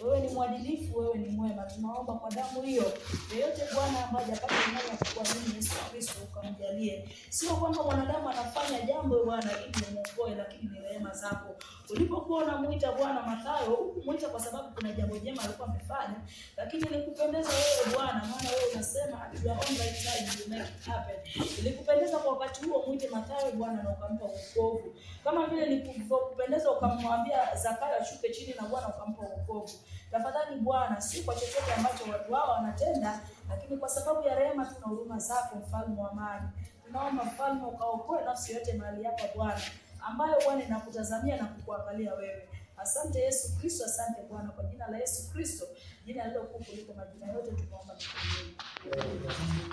A: Wewe ni mwadilifu, wewe ni mwema. Tunaomba kwa damu hiyo, yeyote Bwana ambaye hajapata imani ya kuamini Yesu Kristo ukamjalie. Sio kwamba mwanadamu anafanya jambo Bwana ili umuokoe, lakini ni rehema zako. Ulipokuwa unamuita Bwana Mathayo, ukumuita kwa sababu kuna jambo jema alikuwa amefanya, lakini ilikupendeza wewe Bwana, maana wewe unasema at your own right time you make it happen. Ilikupendeza kwa wakati huo muite Mathayo Bwana na ukampa wokovu. Kama vile ilikupendeza ukamwambia Zakayo ashuke chini na Bwana ukampa wokovu. Tafadhali Bwana, si kwa chochote ambacho watu wao wanatenda, lakini kwa sababu ya rehema tu na huruma zako, mfalme wa amani. Tunaomba Mfalme ukaokoe nafsi yote mahali hapa Bwana, ambayo Bwana inakutazamia na kukuangalia wewe. Asante Yesu Kristo, asante Bwana, kwa jina la Yesu Kristo, jina lilo kuu kuliko majina yote, tunaomba na kuamini.